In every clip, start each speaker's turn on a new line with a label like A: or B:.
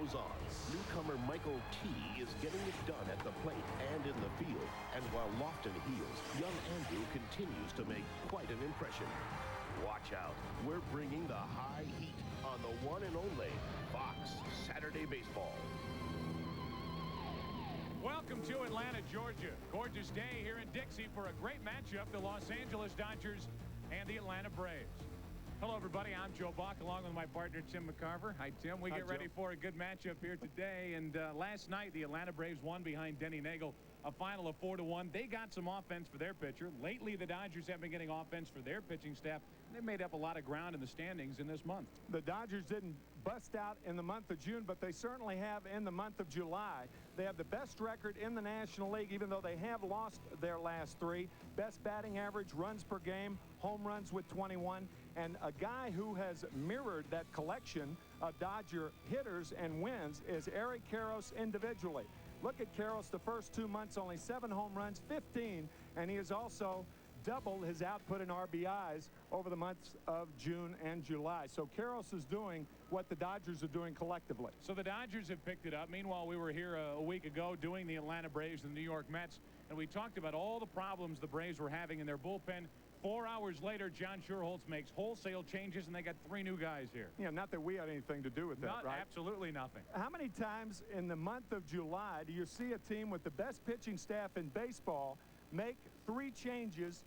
A: goes on. Newcomer Michael T. is getting it done at the plate and in the field. And while Lofton heals, young Andrew continues to make quite an impression. Watch out. We're bringing the high heat on the one and only Fox Saturday Baseball.
B: Welcome to Atlanta, Georgia. Gorgeous day here in Dixie for a great matchup, the Los Angeles Dodgers and the Atlanta Braves. Hello, everybody. I'm Joe Bach, along with my partner, Tim McCarver. Hi, Tim. We get ready for a good matchup here today. And last night, the Atlanta Braves won behind Denny Nagel, a final of 4-1. They got some offense for their pitcher. Lately, the Dodgers have been getting offense for their pitching staff. They made up a lot of ground in the standings in this month.
C: The Dodgers didn't bust out in the month of June, but they certainly have in the month of July. They have the best record in the National League, even though they have lost their last three. Best batting average, runs per game, home runs with 21. And a guy who has mirrored that collection of Dodger hitters and wins is Eric Karros individually. Look at Karros the first 2 months, only 7 home runs, 15, and he has also doubled his output in RBIs over the months of June and July. So Karros is doing what the Dodgers are doing collectively.
B: So the Dodgers have picked it up. Meanwhile, we were here a week ago doing the Atlanta Braves and the New York Mets, and we talked about all the problems the Braves were having in their bullpen. 4 hours later, John Schuerholz makes wholesale changes, and they got 3 new guys here.
C: Yeah, not that we had anything to do with that, right?
B: Absolutely nothing.
C: How many times in the month of July do you see a team with the best pitching staff in baseball make 3 changes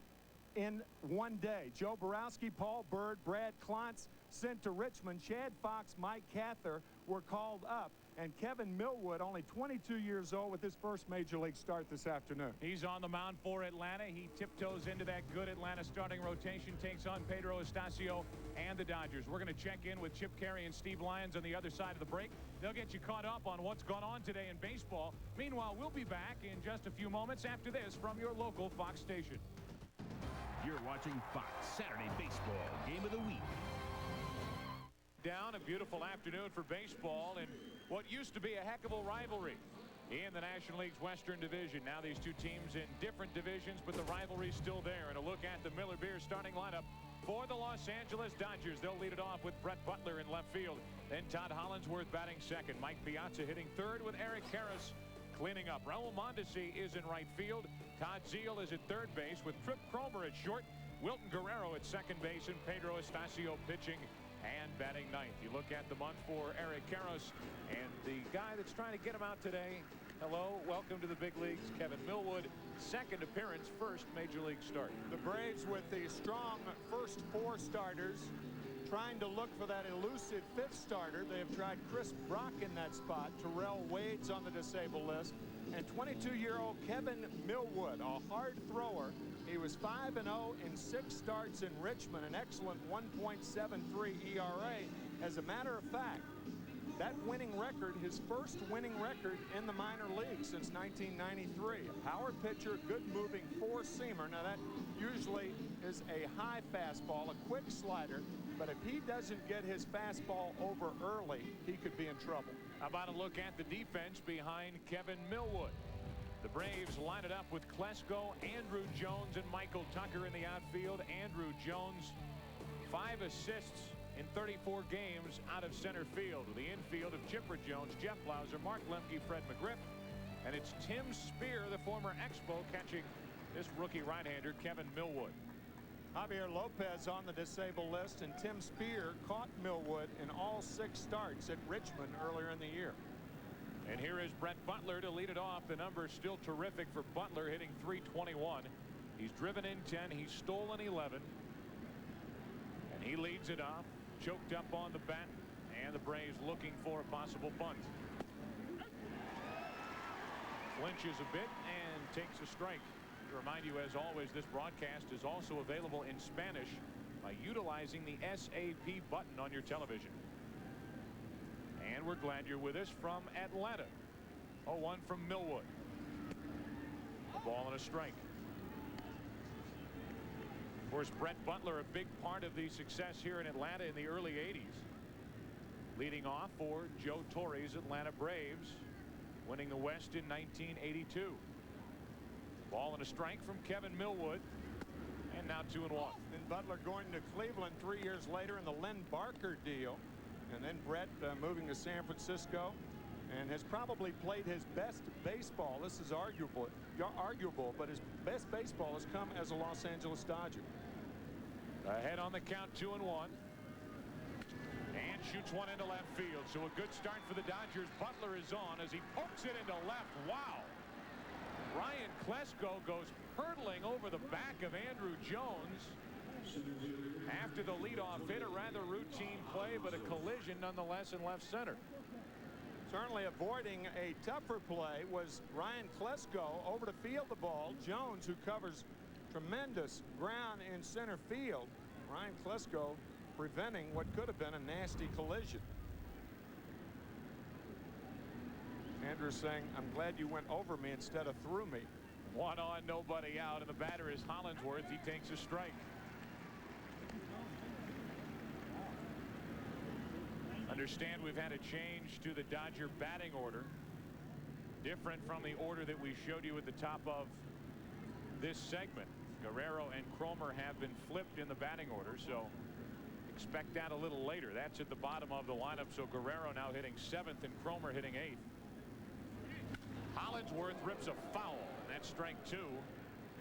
C: in one day? Joe Borowski, Paul Byrd, Brad Klontz sent to Richmond. Chad Fox, Mike Cather were called up. And Kevin Millwood, only 22 years old, with his first major league start this afternoon.
B: He's on the mound for Atlanta. He tiptoes into that good Atlanta starting rotation, takes on Pedro Estacio and the Dodgers. We're going to check in with Chip Carey and Steve Lyons on the other side of the break. They'll get you caught up on what's gone on today in baseball. Meanwhile, we'll be back in just a few moments after this from your local Fox station.
A: You're watching Fox Saturday Baseball, Game of the Week.
B: Down a beautiful afternoon for baseball in what used to be a heck of a rivalry in the National League's Western Division. Now these two teams in different divisions, but the rivalry's still there. And a look at the Miller Beer starting lineup for the Los Angeles Dodgers. They'll lead it off with Brett Butler in left field. Then Todd Hollandsworth batting second. Mike Piazza hitting third with Eric Karros cleaning up. Raul Mondesi is in right field. Todd Zeile is at third base with Trip Cromer at short. Wilton Guerrero at second base, and Pedro Estacio pitching and batting ninth. You look at the month for Eric Karros, and the guy that's trying to get him out today. Hello, welcome to the big leagues, Kevin Millwood. Second appearance, first major league start.
C: The Braves with the strong first 4 starters, trying to look for that elusive 5th starter. They have tried Chris Brock in that spot. Terrell Wade's on the disabled list. And 22-year-old Kevin Millwood, a hard thrower. He was 5-0 in 6 starts in Richmond, an excellent 1.73 ERA. As a matter of fact, that winning record, his first winning record in the minor league since 1993. A power pitcher, good moving 4-seamer. Now that usually is a high fastball, a quick slider, but if he doesn't get his fastball over early, he could be in trouble.
B: How about a look at the defense behind Kevin Millwood? The Braves line it up with Klesko, Andrew Jones, and Michael Tucker in the outfield. Andrew Jones, 5 assists in 34 games out of center field. With the infield of Chipper Jones, Jeff Blauser, Mark Lemke, Fred McGriff. And it's Tim Spear, the former Expo, catching this rookie right-hander, Kevin Millwood.
C: Javier Lopez on the disabled list, and Tim Spear caught Millwood in all 6 starts at Richmond earlier in the year.
B: And here is Brett Butler to lead it off. The numbers still terrific for Butler, hitting .321. He's driven in 10. He's stolen 11. And he leads it off. Choked up on the bat. And the Braves looking for a possible bunt. Flinches a bit and takes a strike. To remind you, as always, this broadcast is also available in Spanish by utilizing the SAP button on your television. And we're glad you're with us from Atlanta. 0-1 from Millwood. A ball and a strike. Of course, Brett Butler, a big part of the success here in Atlanta in the early 80s. Leading off for Joe Torre's Atlanta Braves, winning the West in 1982. Ball and a strike from Kevin Millwood. And now 2-1.
C: And Butler going to Cleveland 3 years later in the Len Barker deal. And then Brett moving to San Francisco. and has probably played his best baseball. This is arguable, but his best baseball has come as a Los Angeles Dodger.
B: Ahead on the count, 2-1. And shoots one into left field. So a good start for the Dodgers. Butler is on as he pokes it into left. Wow. Ryan Klesko goes hurtling over the back of Andrew Jones after the leadoff hit. A rather routine play, but a collision nonetheless in left center.
C: Certainly avoiding a tougher play was Ryan Klesko over to field the ball. Jones, who covers tremendous ground in center field. Ryan Klesko preventing what could have been a nasty collision. Andrew saying, I'm glad you went over me instead of through me.
B: 1 on, nobody out, and the batter is Hollingsworth. He takes a strike. Understand we've had a change to the Dodger batting order. Different from the order that we showed you at the top of this segment. Guerrero and Cromer have been flipped in the batting order, so expect that a little later. That's at the bottom of the lineup, so Guerrero now hitting 7th and Cromer hitting 8th. Hollingsworth rips a foul. That's strike 2.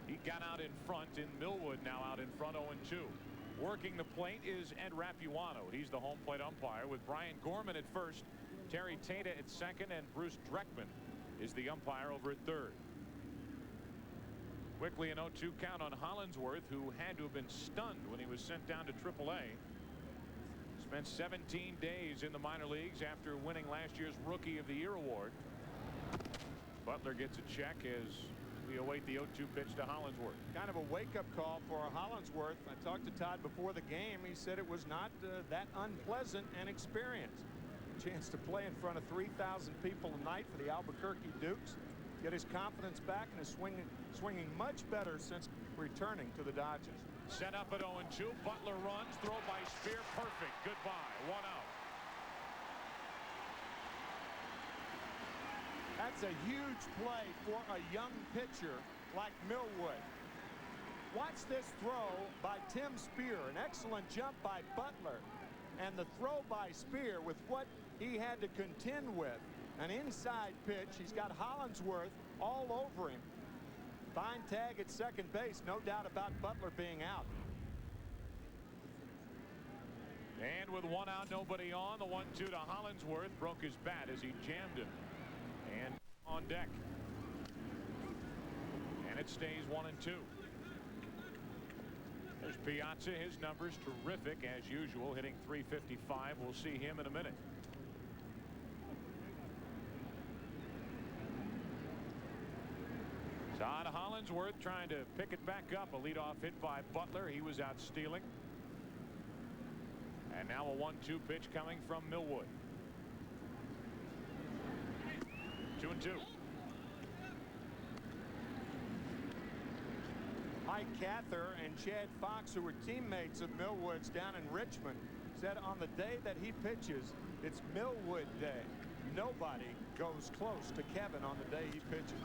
B: He got out in front, and Millwood now out in front, 0-2. Working the plate is Ed Rapuano. He's the home plate umpire, with Brian Gorman at first, Terry Tata at second, and Bruce Dreckman is the umpire over at third. Quickly an 0-2 count on Hollingsworth, who had to have been stunned when he was sent down to AAA. Spent 17 days in the minor leagues after winning last year's Rookie of the Year award. Butler gets a check as we await the 0-2 pitch to Hollingsworth.
C: Kind of a wake-up call for Hollingsworth. I talked to Todd before the game. He said it was not that unpleasant an experience. Chance to play in front of 3,000 people a night for the Albuquerque Dukes. Get his confidence back and is swinging much better since returning to the Dodgers.
B: Set up at 0-2. Butler runs. Throw by Spear. Perfect. Goodbye. 1 out.
C: That's a huge play for a young pitcher like Millwood. Watch this throw by Tim Spear. An excellent jump by Butler. And the throw by Spear with what he had to contend with. An inside pitch. He's got Hollingsworth all over him. Fine tag at second base. No doubt about Butler being out.
B: And with 1 out, nobody on, the 1-2 to Hollingsworth. Broke his bat as he jammed him. And on deck. And it stays 1-2. There's Piazza. His numbers terrific as usual, hitting .355. We'll see him in a minute. Todd Hollingsworth trying to pick it back up. A leadoff hit by Butler. He was out stealing. And now a 1-2 pitch coming from Millwood. 2-2.
C: Mike Cather and Chad Fox, who were teammates of Millwood's down in Richmond, said on the day that he pitches, it's Millwood Day. Nobody goes close to Kevin on the day he pitches.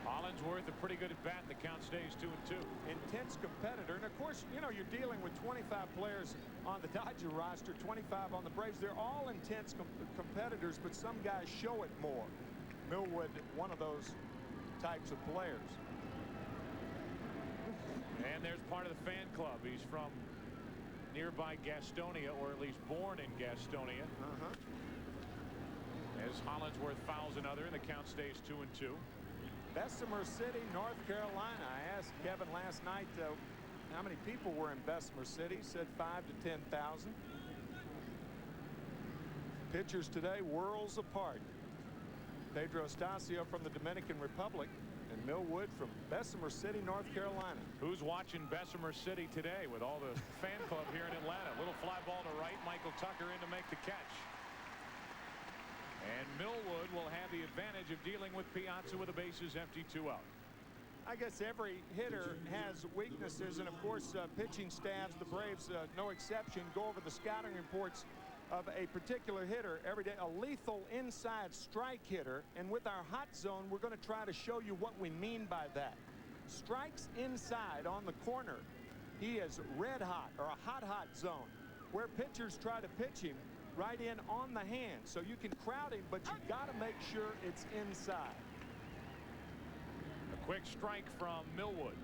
B: Hollingsworth, a pretty good at bat. The count stays 2-2.
C: Intense competitor. And of course, you know, you're dealing with 25 players on the Dodger roster, 25 on the Braves. They're all intense competitors, but some guys show it more. Millwood, one of those types of players.
B: And there's part of the fan club. He's from nearby Gastonia, or at least born in Gastonia. As Hollingsworth fouls another, and the count stays 2-2.
C: Bessemer City, North Carolina. I asked Kevin last night how many people were in Bessemer City. He said 5,000 to 10,000. Pitchers today worlds apart. Pedro Estacio from the Dominican Republic, and Millwood from Bessemer City, North Carolina.
B: Who's watching Bessemer City today with all the fan club here in Atlanta? Little fly ball to right. Michael Tucker in to make the catch. And Millwood will have the advantage of dealing with Piazza with the bases empty, 2 out.
C: I guess every hitter has weaknesses, and of course pitching staffs, the Braves no exception, go over the scouting reports of a particular hitter every day. A lethal inside strike hitter, and with our hot zone we're going to try to show you what we mean by that. Strikes inside on the corner, he is red hot, or a hot zone. Where pitchers try to pitch him, right in on the hand. So you can crowd him, but you got to make sure it's inside.
B: A quick strike from Millwood.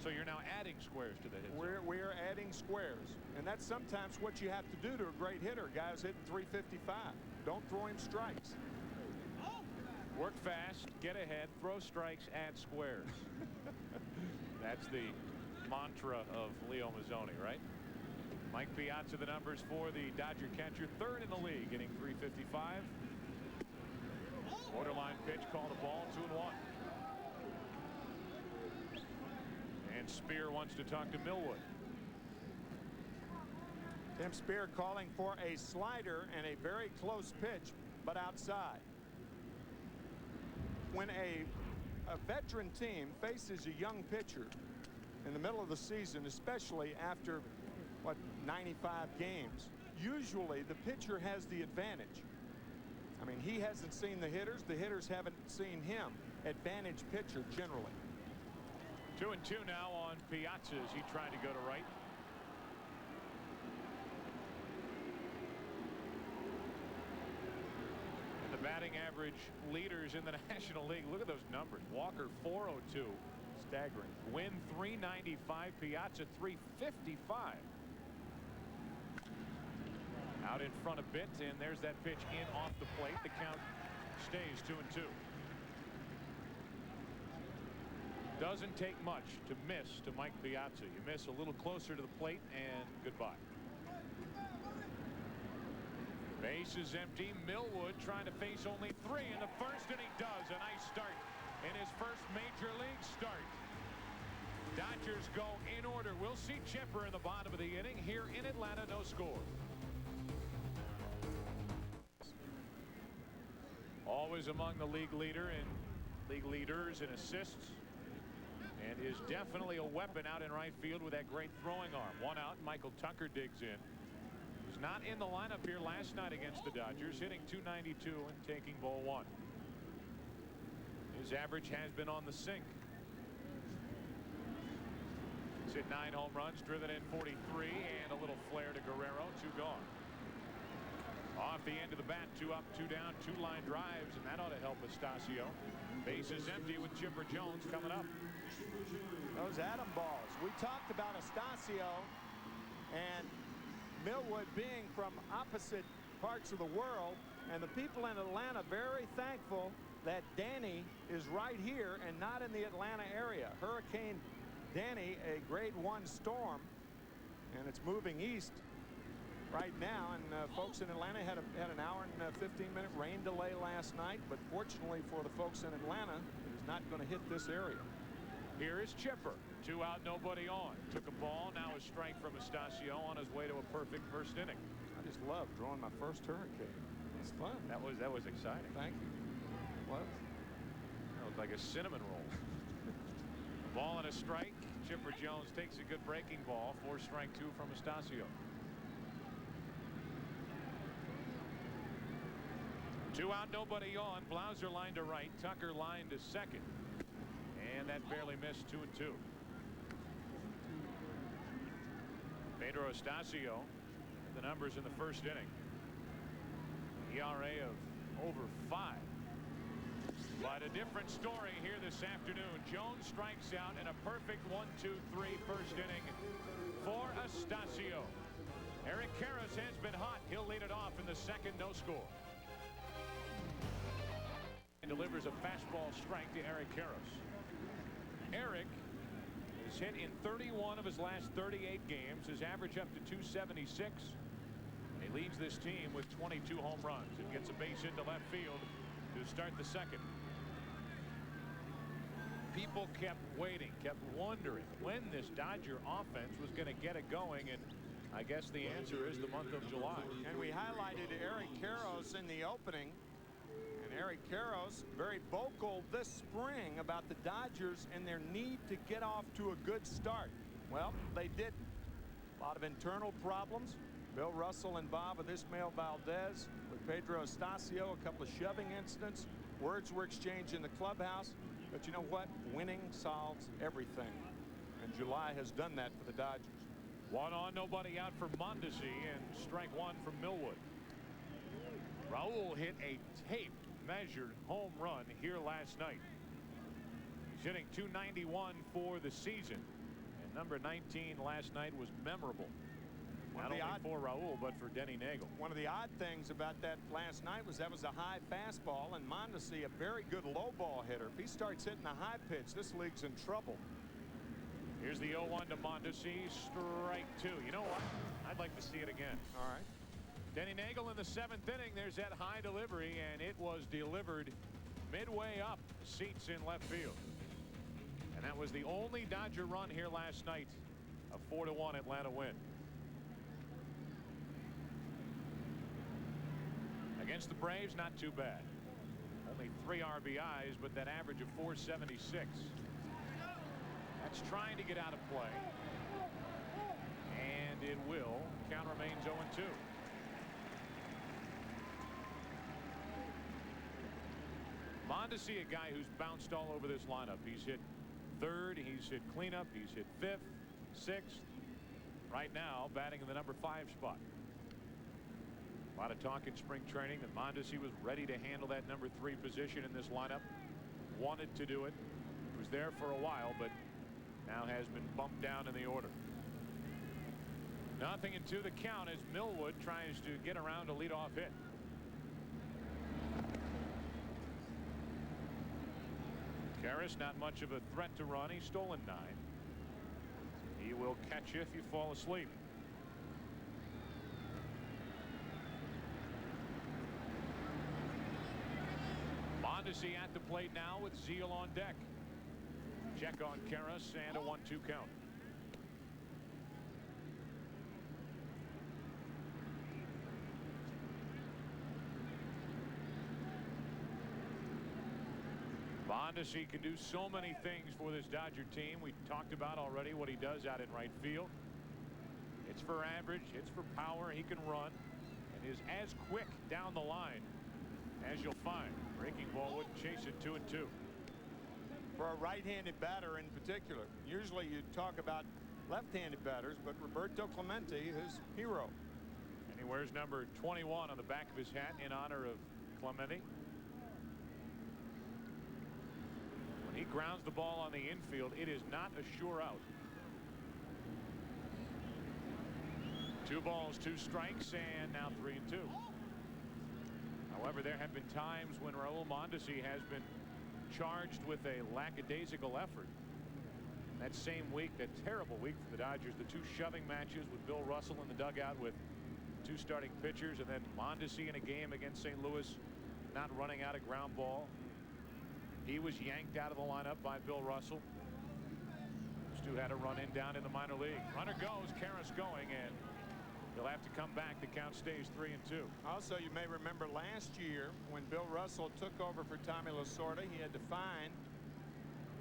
B: So you're now adding squares to the hit zone.
C: We're adding squares. And that's sometimes what you have to do to a great hitter. Guys hitting 355. Don't throw him strikes.
B: Work fast, get ahead, throw strikes, add squares. That's the mantra of Leo Mazzoni, right? Mike Piazza, the numbers for the Dodger catcher, third in the league, hitting 355. Borderline pitch, called a ball, 2-1. And Spear wants to talk to Millwood.
C: Tim Spear calling for a slider and a very close pitch, but outside. When a veteran team faces a young pitcher in the middle of the season, especially after, 95 games, usually the pitcher has the advantage. I mean, he hasn't seen the hitters haven't seen him. Advantage pitcher generally.
B: 2-2 now on Piazza as he tried to go to right. And the batting average leaders in the National League. Look at those numbers. Walker 402.
C: Staggering.
B: Wynn 395. Piazza 355. Out in front a bit, and there's that pitch in off the plate. The count stays 2-2. Doesn't take much to miss to Mike Piazza. You miss a little closer to the plate and goodbye. Base is empty. Millwood trying to face only 3 in the first, and he does. A nice start in his first major league start. Dodgers go in order. We'll see Chipper in the bottom of the inning here in Atlanta. No score. Always among the league leaders in assists, and is definitely a weapon out in right field with that great throwing arm. One out. Michael Tucker digs in. Was not in the lineup here last night against the Dodgers, hitting .292 and taking ball 1. His average has been on the sink. He's hit 9 home runs, driven in 43, and a little flare to Guerrero. 2 gone. Off the end of the bat, 2 up, 2 down, 2 line drives, and that ought to help Estacio. Base is empty with Chipper Jones coming up.
C: Those atom balls. We talked about Estacio and Millwood being from opposite parts of the world, and the people in Atlanta very thankful that Danny is right here and not in the Atlanta area. Hurricane Danny, a grade 1 storm, and it's moving east right now, and folks in Atlanta had an hour and 15-minute rain delay last night, but fortunately for the folks in Atlanta, it is not going to hit this area.
B: Here is Chipper. 2 out, nobody on. Took a ball, now a strike from Estacio on his way to a perfect first inning.
C: I just love drawing my first Hurricane. It's fun.
B: That was exciting.
C: Thank you. What?
B: That was like a cinnamon roll. A ball and a strike. Chipper Jones takes a good breaking ball. 4 strike 2 from Estacio. 2 out, nobody on. Blauser lined to right. Tucker lined to second. And that barely missed. 2-2. Pedro Estacio, the numbers in the first inning. ERA of over 5. But a different story here this afternoon. Jones strikes out in a perfect 1-2-3 first inning for Estacio. Eric Karros has been hot. He'll lead it off in the second. No score. Delivers a fastball strike to Eric Karros. Eric is hit in 31 of his last 38 games. His average up to .276. And he leads this team with 22 home runs and gets a base hit to left field to start the second. People kept waiting, kept wondering when this Dodger offense was going to get it going, and I guess the answer is the month of July.
C: And we highlighted Eric Karros in the opening. Eric Karros very vocal this spring about the Dodgers and their need to get off to a good start. Well, they didn't. A lot of internal problems. Bill Russell involved with Ismael Valdez, with Pedro Estacio, a couple of shoving incidents. Words were exchanged in the clubhouse. But you know what? Winning solves everything. And July has done that for the Dodgers.
B: One on, nobody out for Mondesi, and strike one from Millwood. Raul hit a taped measured home run here last night. He's hitting .291 for the season, and number 19 last night was memorable. Not only for Raul, but for Denny Nagel.
C: One of the odd things about that last night was that was a high fastball, and Mondesi, a very good low ball hitter. If he starts hitting a high pitch, this league's in trouble.
B: Here's the 0-1 to Mondesi, strike two. You know what? I'd like to see it again.
C: All right.
B: Denny Nagel in the 7th inning. There's that high delivery, and it was delivered midway up seats in left field. And that was the only Dodger run here last night. A 4-1 Atlanta win. Against the Braves, not too bad. Only 3 RBIs, but that average of 476. That's trying to get out of play. And it will. Count remains 0-2. Mondesi, a guy who's bounced all over this lineup. He's hit 3rd, he's hit cleanup, he's hit 5th, 6th. Right now, batting in the number 5 spot. A lot of talk in spring training that Mondesi was ready to handle that number 3 position in this lineup. Wanted to do it. Was there for a while, but now has been bumped down in the order. 0-2 the count as Millwood tries to get around a leadoff hit. Karras, not much of a threat to run. He's stolen 9. He will catch you if you fall asleep. Mondesi at the plate now with Zeal on deck. Check on Karras and a 1-2 count. Mondesi can do so many things for this Dodger team. We talked about already what he does out in right field. It's for average, it's for power. He can run and is as quick down the line as you'll find. Breaking ball would chase it 2-2.
C: For a right-handed batter in particular. Usually you talk about left-handed batters, but Roberto Clemente, his hero.
B: And he wears number 21 on the back of his hat in honor of Clemente. When he grounds the ball on the infield, it is not a sure out. 2 balls, 2 strikes, and now 3-2. However, there have been times when Raul Mondesi has been charged with a lackadaisical effort. That same week, that terrible week for the Dodgers, the 2 shoving matches with Bill Russell in the dugout with 2 starting pitchers, and then Mondesi in a game against St. Louis not running out a ground ball. He was yanked out of the lineup by Bill Russell. Stu had a run in down in the minor league. Runner goes, Karras going, and he'll have to come back. The count stays 3-2.
C: Also, you may remember last year when Bill Russell took over for Tommy Lasorda, he had to fine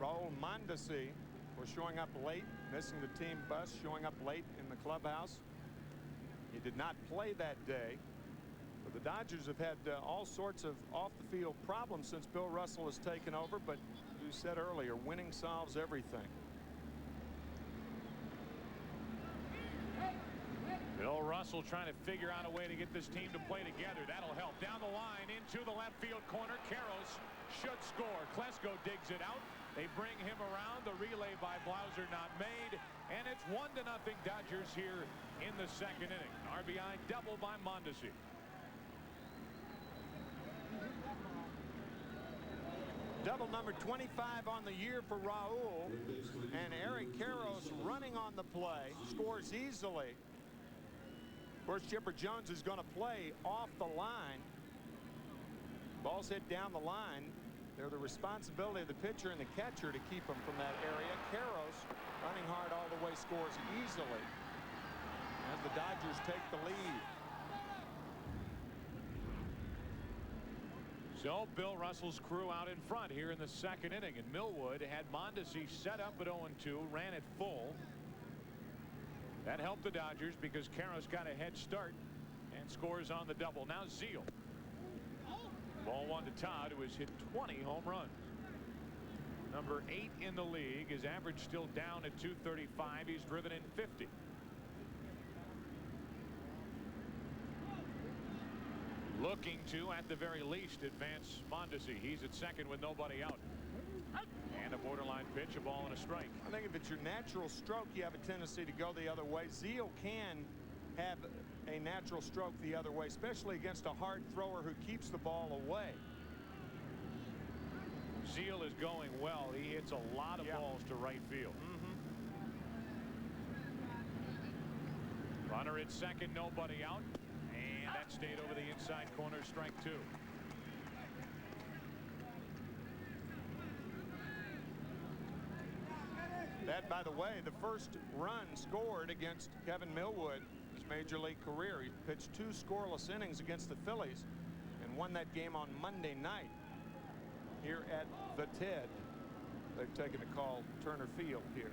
C: Raul Mondesi for showing up late, missing the team bus, showing up late in the clubhouse. He did not play that day. But the Dodgers have had all sorts of off-the-field problems since Bill Russell has taken over. But as you said earlier, winning solves everything.
B: Bill Russell trying to figure out a way to get this team to play together. That'll help. Down the line into the left field corner. Karras should score. Klesko digs it out. They bring him around. The relay by Blauser not made. And it's 1-0 Dodgers here in the 2nd inning. RBI double by Mondesi.
C: Double number 25 on the year for Raul. And Eric Karros running on the play. Scores easily. Of course, Chipper Jones is going to play off the line. Ball's hit down the line. They're the responsibility of the pitcher and the catcher to keep them from that area. Karros running hard all the way, scores easily as the Dodgers take the lead.
B: So Bill Russell's crew out in front here in the 2nd inning, and Millwood had Mondesi set up at 0-2, ran it full. That helped the Dodgers because Karras got a head start and scores on the double. Now Zeal. Ball 1 to Todd, who has hit 20 home runs. Number 8 in the league. His average still down at 235. He's driven in 50. looking to, at the very least, advance Mondesi. He's at second with nobody out. And a borderline pitch, a ball and a strike.
C: I think if it's your natural stroke, you have a tendency to go the other way. Zeal can have a natural stroke the other way, especially against a hard thrower who keeps the ball away.
B: Zeal is going well. He hits a lot of balls to right field. Runner at second, nobody out. And that stayed over the inside corner, strike two.
C: That, by the way, the first run scored against Kevin Millwood, his major league career. He pitched 2 scoreless innings against the Phillies and won that game on Monday night here at the Ted. They've taken a call Turner Field here.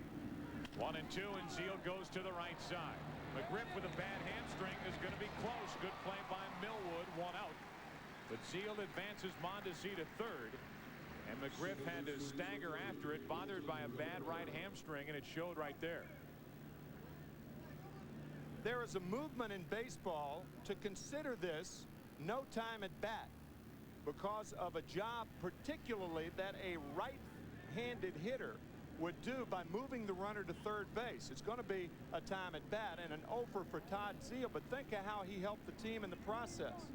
B: 1-2, and Zeal goes to the right side. McGriff with a bad hamstring is going to be close. Good play by Millwood, 1 out. But Zeal advances Mondesi to third. And McGriff had to stagger after it, bothered by a bad right hamstring, and it showed right there.
C: There is a movement in baseball to consider this no time at bat because of a job particularly that a right-handed hitter would do by moving the runner to third base. It's going to be a time at bat and an over for Todd Zeal, but think of how he helped the team in the process.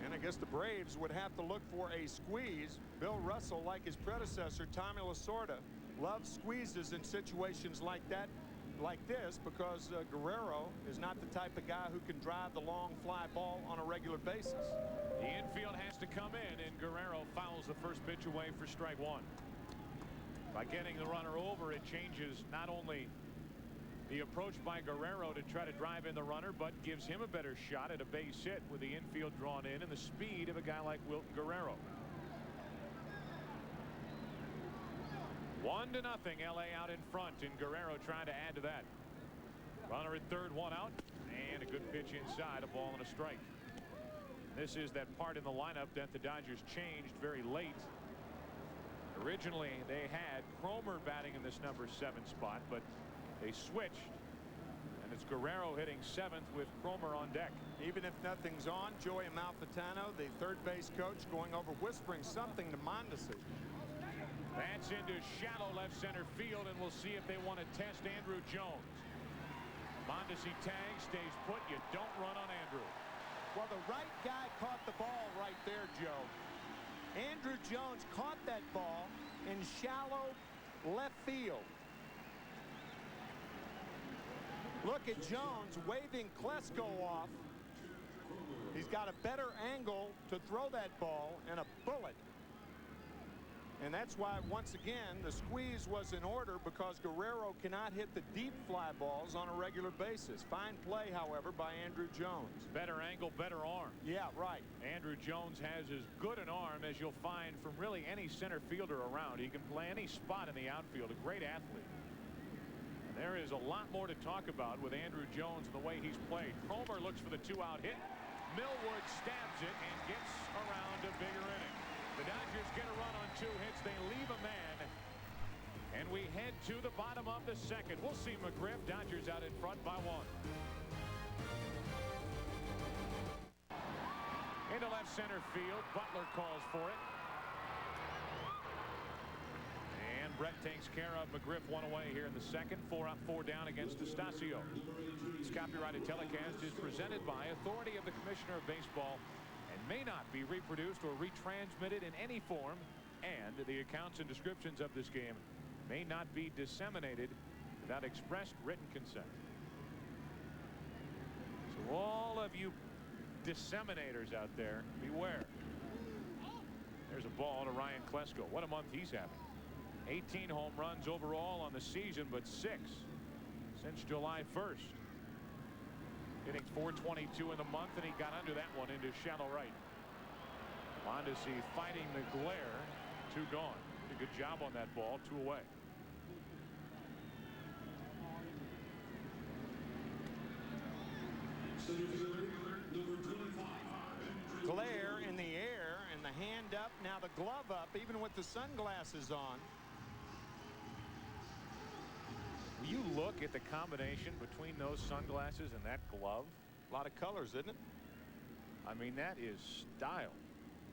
C: And I guess the Braves would have to look for a squeeze. Bill Russell, like his predecessor Tommy Lasorda, loves squeezes in situations like that, like this, because Guerrero is not the type of guy who can drive the long fly ball on a regular basis.
B: The infield has to come in, and Guerrero fouls the first pitch away for strike one. By getting the runner over, it changes not only the approach by Guerrero to try to drive in the runner, but gives him a better shot at a base hit with the infield drawn in and the speed of a guy like Wilton Guerrero. 1-0, LA out in front, and Guerrero trying to add to that. Runner at third, 1 out, and a good pitch inside, a ball and a strike. This is that part in the lineup that the Dodgers changed very late. Originally they had Cromer batting in this number 7 spot, but they switched, and it's Guerrero hitting 7th with Cromer on deck.
C: Even if nothing's on, Joey Amalfitano, the third base coach, going over whispering something to Mondesi.
B: That's into shallow left center field, and we'll see if they want to test Andrew Jones. Mondesi tags, stays put. You don't run on Andrew.
C: Well, the right guy caught the ball right there, Joe. Andrew Jones caught that ball in shallow left field. Look at Jones waving Klesko off. He's got a better angle to throw that ball and a bullet. And that's why, once again, the squeeze was in order because Guerrero cannot hit the deep fly balls on a regular basis. Fine play, however, by Andrew Jones.
B: Better angle, better arm.
C: Yeah, right.
B: Andrew Jones has as good an arm as you'll find from really any center fielder around. He can play any spot in the outfield. A great athlete. And there is a lot more to talk about with Andrew Jones and the way he's played. Cromer looks for the 2-out hit. Millwood stabs it and gets around a bigger inning. The Dodgers get a run on 2 hits. They leave a man. And we head to the bottom of the second. We'll see McGriff. Dodgers out in front by 1. Into left center field. Butler calls for it. And Brett takes care of McGriff 1 away here in the second. 4 up, 4 down against Estacio. This copyrighted telecast is presented by authority of the Commissioner of Baseball and may not be reproduced or retransmitted in any form, and the accounts and descriptions of this game may not be disseminated without expressed written consent. So all of you disseminators out there, beware. There's a ball to Ryan Klesko. What a month he's having. 18 home runs overall on the season, but 6 since July 1st. Hitting .422 in the month, and he got under that one into shallow right. Mondesi fighting the glare. 2 gone. Did a good job on that ball. 2 away.
C: Glare in the air and the hand up, now the glove up, even with the sunglasses on.
B: You look at the combination between those sunglasses and that glove.
C: A lot of colors, isn't it?
B: I mean, that is style.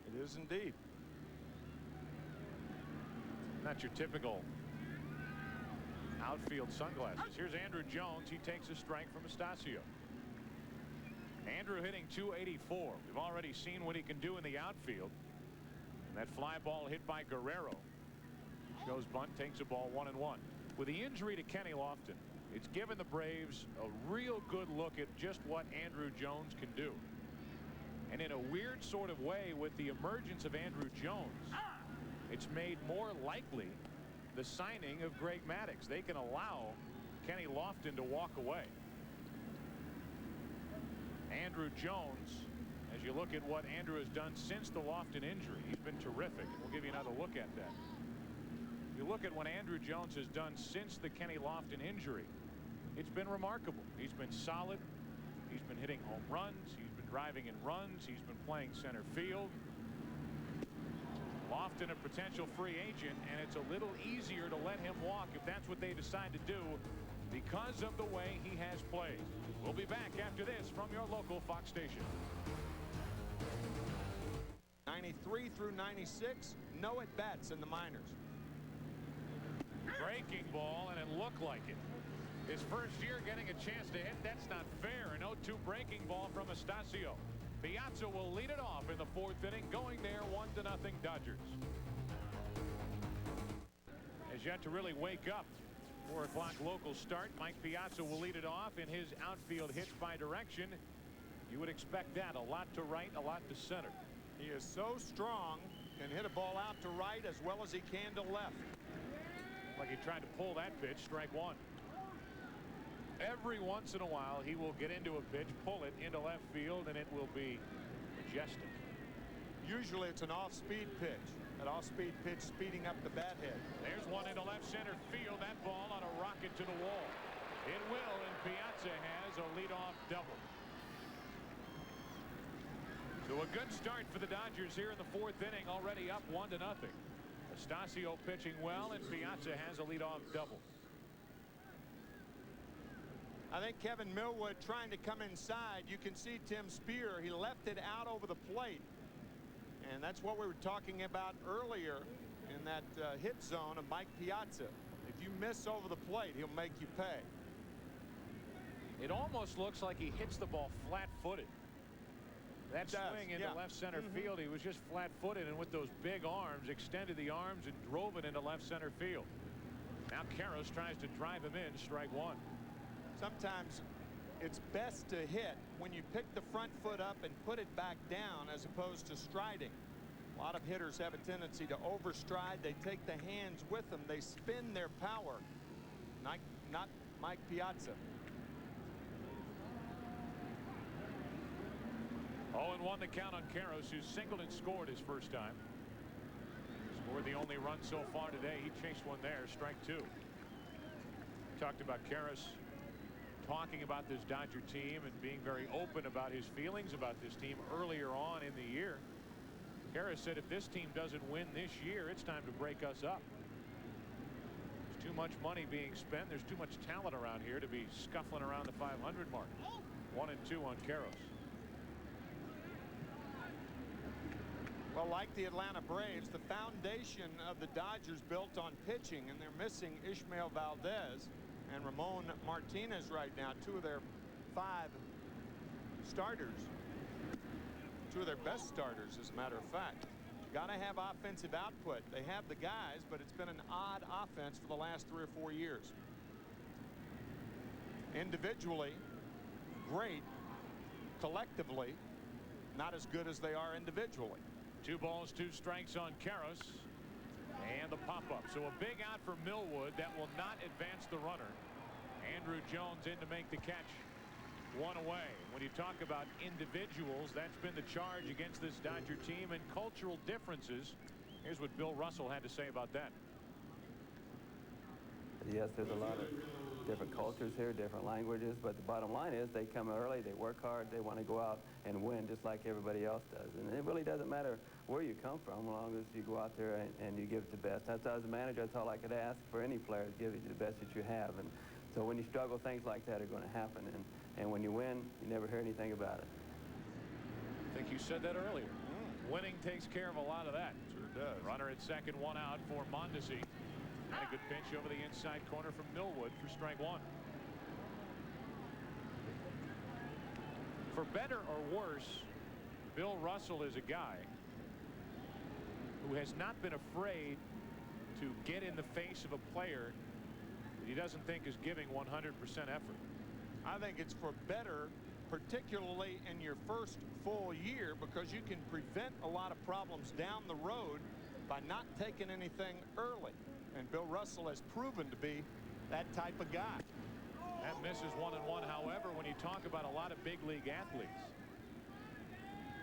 C: It is indeed.
B: Not your typical outfield sunglasses. Here's Andrew Jones. He takes a strike from Estacio. Andrew hitting .284. We've already seen what he can do in the outfield. And that fly ball hit by Guerrero. Goes bunt, takes a ball 1-1. With the injury to Kenny Lofton, it's given the Braves a real good look at just what Andrew Jones can do. And in a weird sort of way, with the emergence of Andrew Jones, it's made more likely the signing of Greg Maddux. They can allow Kenny Lofton to walk away. Andrew Jones, as you look at what Andrew has done since the Lofton injury, he's been terrific. We'll give you another look at that. You look at what Andrew Jones has done since the Kenny Lofton injury, it's been remarkable. He's been solid. He's been hitting home runs. He's been driving in runs. He's been playing center field. Lofton a potential free agent, and it's a little easier to let him walk if that's what they decide to do because of the way he has played. We'll be back after this from your local Fox station.
C: 93 through 96, no at-bats in the minors.
B: Breaking ball, and it looked like it. His first year getting a chance to hit. That's not fair. An 0-2 breaking ball from Estacio. Piazza will lead it off in the fourth inning, going there 1-0 Dodgers. Has yet to really wake up. 4 o'clock local start. Mike Piazza will lead it off in his outfield hitch by direction. You would expect that. A lot to right, a lot to center.
C: He is so strong, can hit a ball out to right as well as he can to left.
B: Like he tried to pull that pitch, strike one. Every once in a while he will get into a pitch, pull it into left field, and it will be majestic.
C: Usually it's an off-speed pitch. That off-speed pitch speeding up the bat head.
B: There's one into left center field. That ball on a rocket to the wall. It will, and Piazza has a leadoff double. So a good start for the Dodgers here in the fourth inning, already up 1-0. Estacio pitching well, and Piazza has a leadoff double.
C: I think Kevin Millwood trying to come inside. You can see Tim Spear. He left it out over the plate. And that's what we were talking about earlier in that hit zone of Mike Piazza. If you miss over the plate, he'll make you pay.
B: It almost looks like he hits the ball flat-footed. That swing into left center field, he was just flat-footed, and with those big arms, extended the arms and drove it into left center field. Now Karros tries to drive him in, strike one.
C: Sometimes it's best to hit when you pick the front foot up and put it back down as opposed to striding. A lot of hitters have a tendency to overstride. They take the hands with them. They spin their power. Not Mike Piazza.
B: 0-1 the count on Karros, who singled and scored his first time. Scored the only run so far today. He chased one there, strike two. Talked about Karros talking about this Dodger team and being very open about his feelings about this team earlier on in the year. Karros said if this team doesn't win this year, it's time to break us up. There's too much money being spent. There's too much talent around here to be scuffling around the 500 mark. 1-2 on Karros.
C: Well, like the Atlanta Braves, the foundation of the Dodgers built on pitching, and they're missing Ishmael Valdez and Ramon Martinez right now, 2 of their 5 starters, 2 of their best starters, as a matter of fact. Got to have offensive output. They have the guys, but it's been an odd offense for the last 3 or 4 years. Individually, great. Collectively, not as good as they are individually.
B: 2 balls, 2 strikes on Karros. And the pop-up. So a big out for Millwood that will not advance the runner. Andrew Jones in to make the catch. 1 away. When you talk about individuals, that's been the charge against this Dodger team, and cultural differences. Here's what Bill Russell had to say about that.
D: Yes, there's a lot of different cultures here, different languages, but the bottom line is they come early, they work hard, they want to go out and win just like everybody else does. And it really doesn't matter where you come from, as long as you go out there and you give it the best. That's, as a manager, that's all I could ask for any player, to give you the best that you have. And So when you struggle, things like that are going to happen. And when you win, you never hear anything about it.
B: I think you said that earlier. Winning takes care of a lot of that.
C: Sure does.
B: Runner at second, one out for Mondesi. And a good pitch over the inside corner from Millwood for strike one. For better or worse, Bill Russell is a guy who has not been afraid to get in the face of a player that he doesn't think is giving 100% effort.
C: I think it's for better, particularly in your first full year, because you can prevent a lot of problems down the road by not taking anything early. And Bill Russell has proven to be that type of guy.
B: That misses 1-1. However, when you talk about a lot of big league athletes,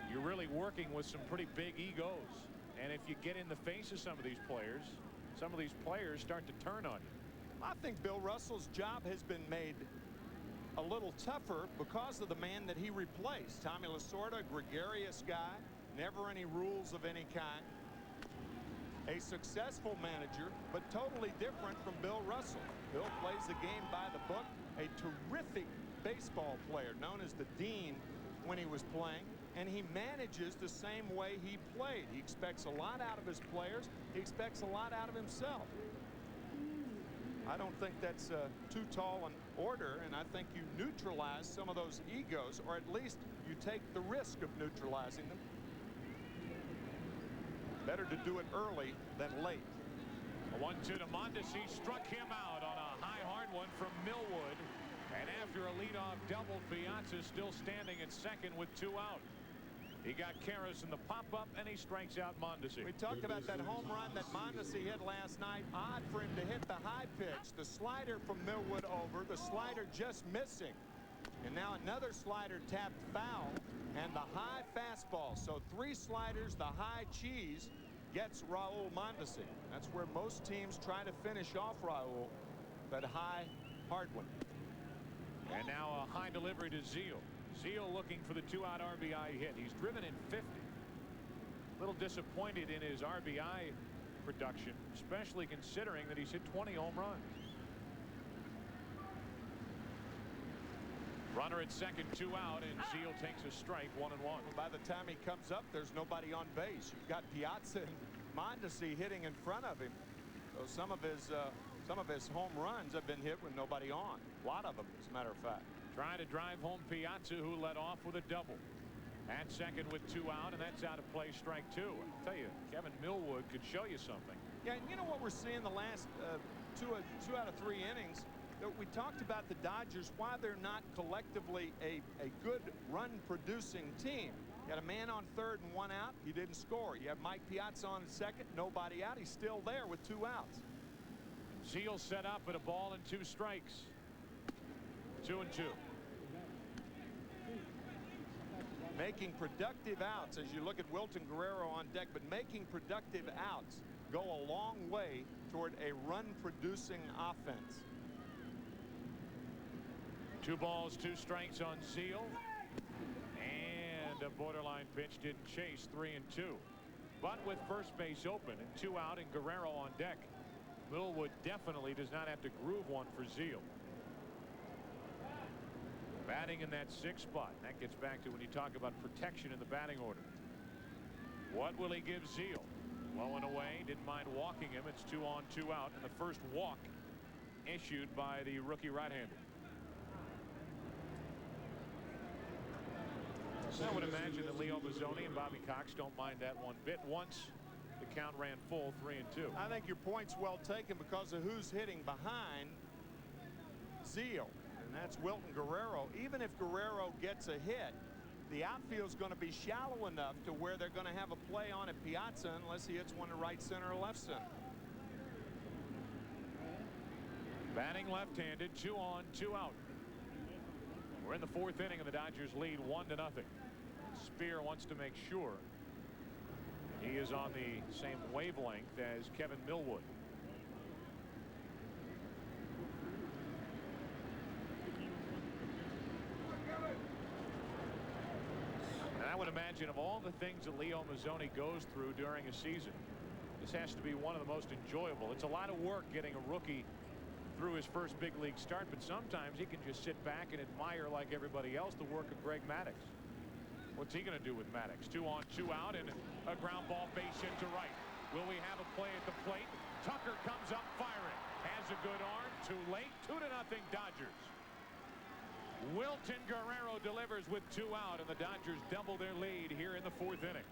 B: you're really working with some pretty big egos. And if you get in the face of some of these players start to turn on you.
C: I think Bill Russell's job has been made a little tougher because of the man that he replaced. Tommy Lasorda, gregarious guy, never any rules of any kind. A successful manager, but totally different from Bill Russell. Bill plays the game by the book. A terrific baseball player, known as the Dean when he was playing, and he manages the same way he played. He expects a lot out of his players. He expects a lot out of himself. I don't think that's too tall an order, and I think you neutralize some of those egos, or at least you take the risk of neutralizing them. Better to do it early than late.
B: A 1-2 to Mondesi, struck him out on a high hard one from Millwood. And after a leadoff double, Piazza still standing at second with 2 out. He got Karras in the pop-up, and he strikes out Mondesi.
C: We talked about that home run that Mondesi hit last night. Odd for him to hit the high pitch. The slider from Millwood over. The slider just missing. And now another slider tapped foul, and the high fastball. So 3 sliders, the high cheese gets Raul Mondesi. That's where most teams try to finish off Raul. That high, hard one.
B: And now a high delivery to Zeal. Zeal looking for the 2-out RBI hit. He's driven in 50. A little disappointed in his RBI production, especially considering that he's hit 20 home runs. Runner at second, 2 out, and Zeal takes a strike, 1-1.
C: By the time he comes up, there's nobody on base. You've got Piazza and Mondesi hitting in front of him. So some of his home runs have been hit with nobody on. A lot of them, as a matter of fact.
B: Trying to drive home Piazza, who led off with a double. At second with 2 out, and that's out of play, strike 2. I'll tell you, Kevin Millwood could show you something. Yeah,
C: and you know what we're seeing the last two out of 3 innings? We talked about the Dodgers, why they're not collectively a good run-producing team. You got a man on third and 1 out. He didn't score. You have Mike Piazza on second. Nobody out. He's still there with 2 outs.
B: Zeal set up at a ball and 2 strikes. 2-2.
C: Making productive outs, as you look at Wilton Guerrero on deck, but making productive outs go a long way toward a run-producing offense.
B: 2 balls, 2 strikes on Zeal. And a borderline pitch didn't chase, 3-2. But with first base open and 2 out and Guerrero on deck, Millwood definitely does not have to groove one for Zeal. Batting in that 6th spot. That gets back to when you talk about protection in the batting order. What will he give Zeal? Low and away. Didn't mind walking him. It's 2 on, 2 out. And the first walk issued by the rookie right-hander. I would imagine that Leo Mazzoni and Bobby Cox don't mind that one bit once the count ran full, 3-2.
C: I think your point's well taken because of who's hitting behind Zeal. And that's Wilton Guerrero. Even if Guerrero gets a hit, the outfield's going to be shallow enough to where they're going to have a play on at Piazza unless he hits one to right center or left center.
B: Batting left-handed, 2 on, 2 out. We're in the 4th inning and the Dodgers lead 1-0. Spear wants to make sure he is on the same wavelength as Kevin Millwood. And I would imagine of all the things that Leo Mazzoni goes through during a season, this has to be one of the most enjoyable. It's a lot of work getting a rookie through his first big league start, but sometimes he can just sit back and admire, like everybody else, the work of Greg Maddux. What's he going to do with Maddux? 2 on, 2 out, and a ground ball base hit to right. Will we have a play at the plate? Tucker comes up firing. Has a good arm. Too late. 2-0 Dodgers. Wilton Guerrero delivers with 2 out, and the Dodgers double their lead here in the 4th inning.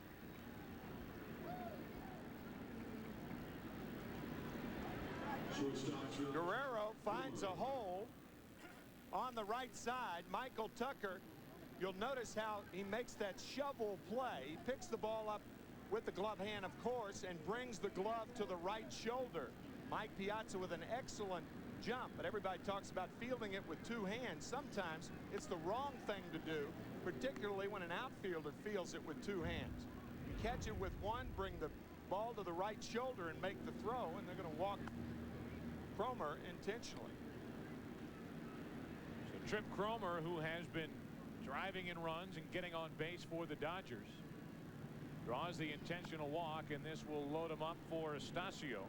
C: Guerrero finds a hole on the right side. Michael Tucker, you'll notice how he makes that shovel play. He picks the ball up with the glove hand, of course, and brings the glove to the right shoulder. Mike Piazza with an excellent jump, but everybody talks about fielding it with 2 hands. Sometimes it's the wrong thing to do, particularly when an outfielder fields it with 2 hands. You catch it with one, bring the ball to the right shoulder and make the throw, and they're going to walk Cromer intentionally.
B: So Trip Cromer, who has been driving in runs and getting on base for the Dodgers, draws the intentional walk, and this will load him up for Estacio.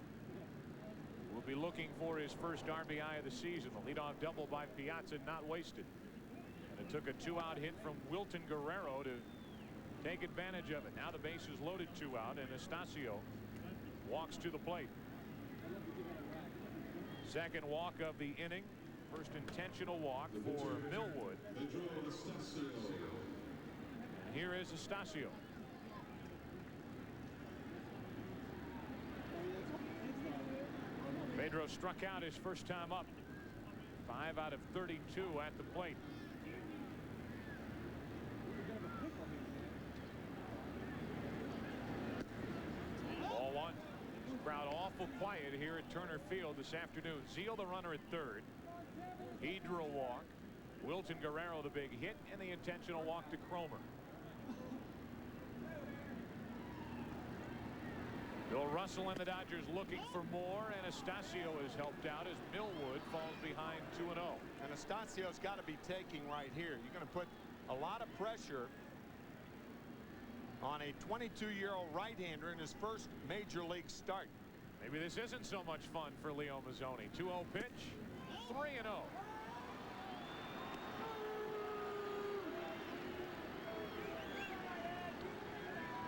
B: Will be looking for his first RBI of the season. The leadoff double by Piazza, not wasted. And it took a 2-out hit from Wilton Guerrero to take advantage of it. Now the base is loaded, 2 out, and Estacio walks to the plate. Second walk of the inning. First intentional walk for Millwood. And here is Estacio. Pedro struck out his first time up. 5 out of 32 at the plate. Ball 1. Crowd awful quiet here at Turner Field this afternoon. Zeal the runner at third. He drew a walk. Wilton Guerrero the big hit, and the intentional walk to Cromer. Bill Russell and the Dodgers looking for more, and Estacio is helped out as Millwood falls behind 2-0.
C: And Estacio's got to be taking right here. You're going to put a lot of pressure on a 22-year-old right-hander in his first major league start.
B: Maybe this isn't so much fun for Leo Mazzoni. 2-0 pitch. 3-0.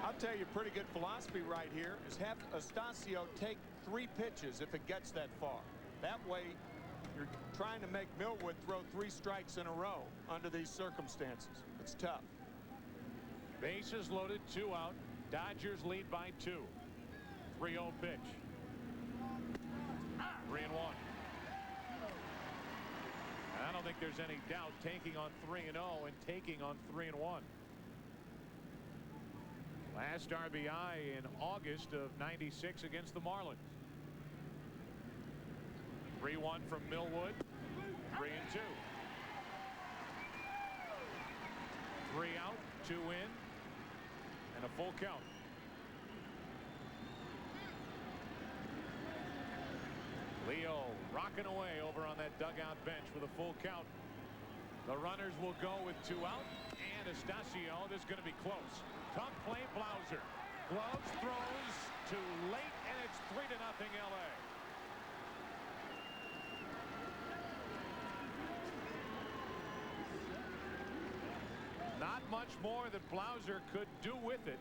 C: I'll tell you, pretty good philosophy right here is have Estacio take 3 pitches if it gets that far. That way you're trying to make Millwood throw 3 strikes in a row under these circumstances. It's tough.
B: Bases loaded, 2 out. Dodgers lead by 2. 3-0 pitch. 3-1. I don't think there's any doubt taking on 3-0 and taking on 3-1. Last RBI in August of '96 against the Marlins. 3-1 from Millwood. 3-2. 3 out, 2 in, and a full count. Leo rocking away over on that dugout bench with a full count. The runners will go with 2 out, and Estacio, this is going to be close. Tough play, Blauser. Gloves, throws too late, and it's 3-0 LA. Not much more that Blauser could do with it,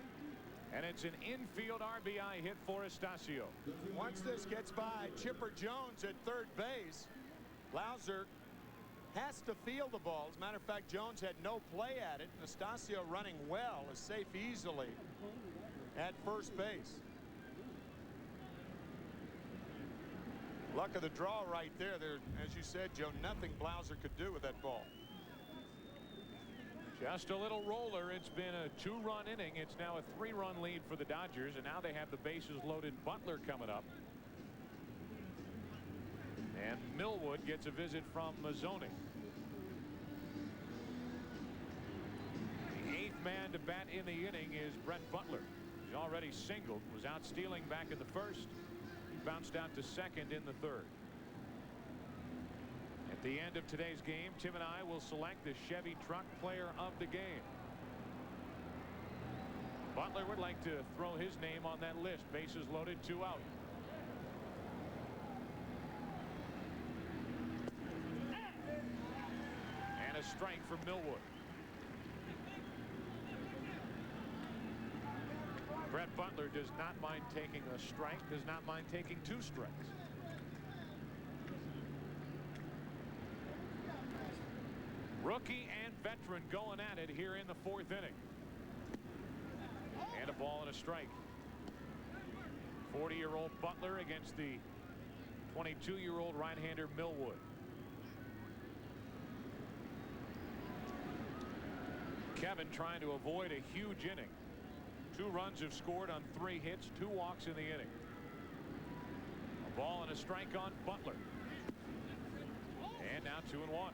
B: and it's an infield RBI hit for Estacio.
C: Once this gets by Chipper Jones at third base, Blauser has to field the ball. As a matter of fact, Jones had no play at it. Estacio running well is safe easily at first base. Luck of the draw right there. As you said, Joe, nothing Blauser could do with that ball.
B: Just a little roller. It's been a 2-run inning. It's now a 3-run lead for the Dodgers, and now they have the bases loaded Butler coming up. And Millwood gets a visit from Mazzoni. The 8th man to bat in the inning is Brett Butler. He's already singled, was out stealing back in the first. He bounced out to second in the third. At the end of today's game, Tim and I will select the Chevy Truck Player of the Game. Butler would like to throw his name on that list. Bases loaded, 2 out. strike for Millwood. Brett Butler does not mind taking a strike, does not mind taking 2 strikes. Rookie and veteran going at it here in the 4th inning. And a ball and a strike. 40-year-old Butler against the 22-year-old right-hander Millwood. Kevin trying to avoid a huge inning. 2 runs have scored on 3 hits, 2 walks in the inning. A ball and a strike on Butler. And now 2-1.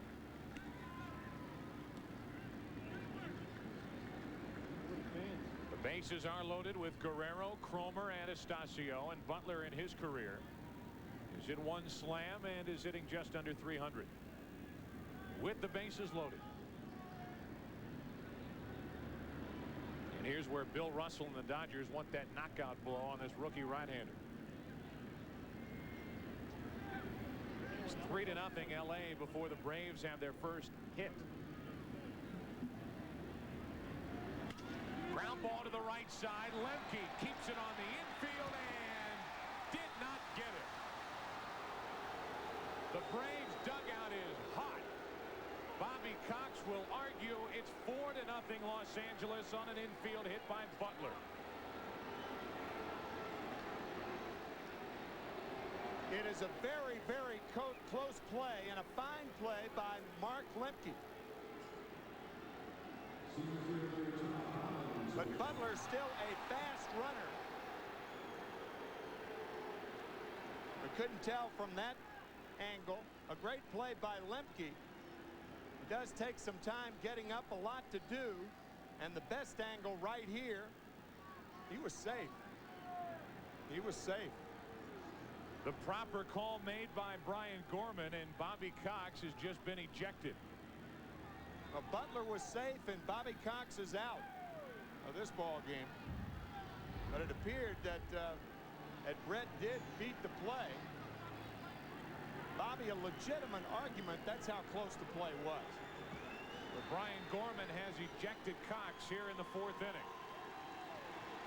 B: The bases are loaded with Guerrero, Cromer, Anastasio, and Butler in his career is hit 1 slam and is hitting just under 300 with the bases loaded. And here's where Bill Russell and the Dodgers want that knockout blow on this rookie right-hander. It's 3-0 LA before the Braves have their first hit. Ground ball to the right side. Lemke keeps it on the infield and did not get it. The Braves dugout is hot. Bobby Cox will argue it's 4-0 Los Angeles on an infield hit by Butler.
C: It is a very, very close play and a fine play by Mark Lemke. But Butler's still a fast runner. I couldn't tell from that angle. A great play by Lemke. It does take some time getting up, a lot to do, and the best angle right here. He was safe. He was safe.
B: The proper call made by Brian Gorman, and Bobby Cox has just been ejected.
C: Well, Butler was safe and Bobby Cox is out of this ball game. But it appeared that Brett did beat the play. Bobby, a legitimate argument. That's how close the play was.
B: But Brian Gorman has ejected Cox here in the 4th inning.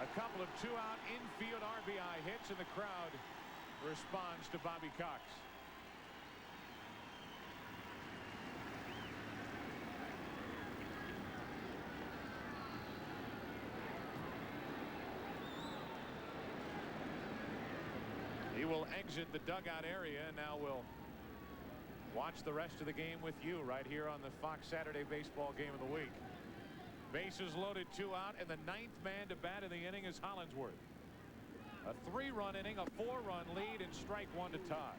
B: A couple of 2-out infield RBI hits, and the crowd responds to Bobby Cox. He will exit the dugout area, and now we'll watch the rest of the game with you right here on the Fox Saturday Baseball Game of the Week. Bases loaded, 2 out, and the 9th man to bat in the inning is Hollingsworth. A 3-run inning, a 4-run lead, and strike 1 to tie.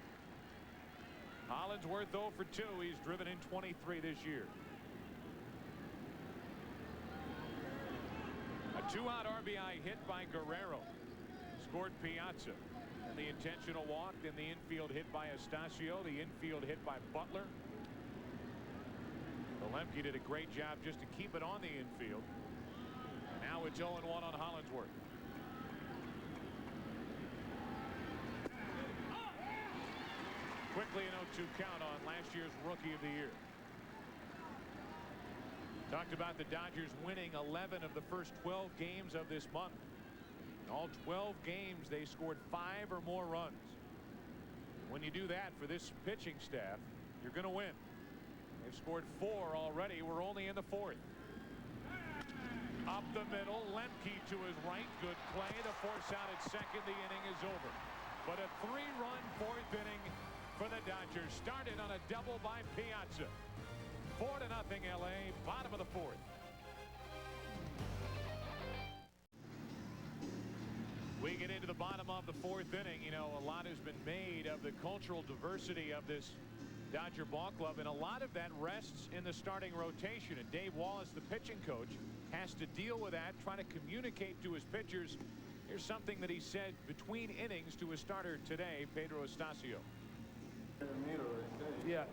B: Hollingsworth 0 for 2. He's driven in 23 this year. A 2-out RBI hit by Guerrero. Scored Piazza. And the intentional walk, then the infield hit by Estacio, the infield hit by Butler. Lemke did a great job just to keep it on the infield. Now it's 0-1 on Hollingsworth. Quickly an 0-2 count on last year's Rookie of the Year. Talked about the Dodgers winning 11 of the first 12 games of this month. In all 12 games, they scored 5 or more runs. When you do that for this pitching staff, you're going to win. They've scored 4 already. We're only in the 4th. Up the middle, Lemke to his right. Good play. The force out at second. The inning is over. But a 3-run 4th inning for the Dodgers. Started on a double by Piazza. 4-0 LA. Bottom of the 4th. We get into the bottom of the 4th inning. You know, a lot has been made of the cultural diversity of this Dodger ball club, and a lot of that rests in the starting rotation. And Dave Wallace, the pitching coach, has to deal with that, trying to communicate to his pitchers. Here's something that he said between innings to his starter today, Pedro Estacio.
E: Yeah,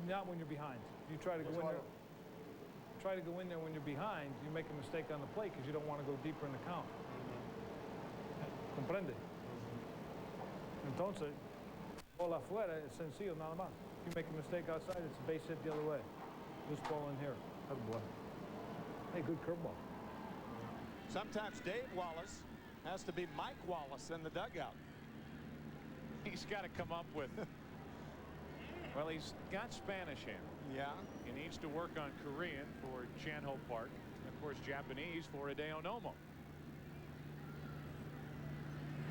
E: not when you're behind. You try to go in there. Try to go in there when you're behind. You make a mistake on the plate because you don't want to go deeper in the count. ¿Comprende? Entonces, bola afuera es sencillo nada más. If you make a mistake outside, it's a base hit the other way. This ball in here. Oh, boy. Hey, good curveball.
C: Sometimes Dave Wallace has to be Mike Wallace in the dugout.
B: He's got to come up with. Well, he's got Spanish in.
C: Yeah.
B: He needs to work on Korean for Chan-Ho Park. And of course, Japanese for Hideo Nomo.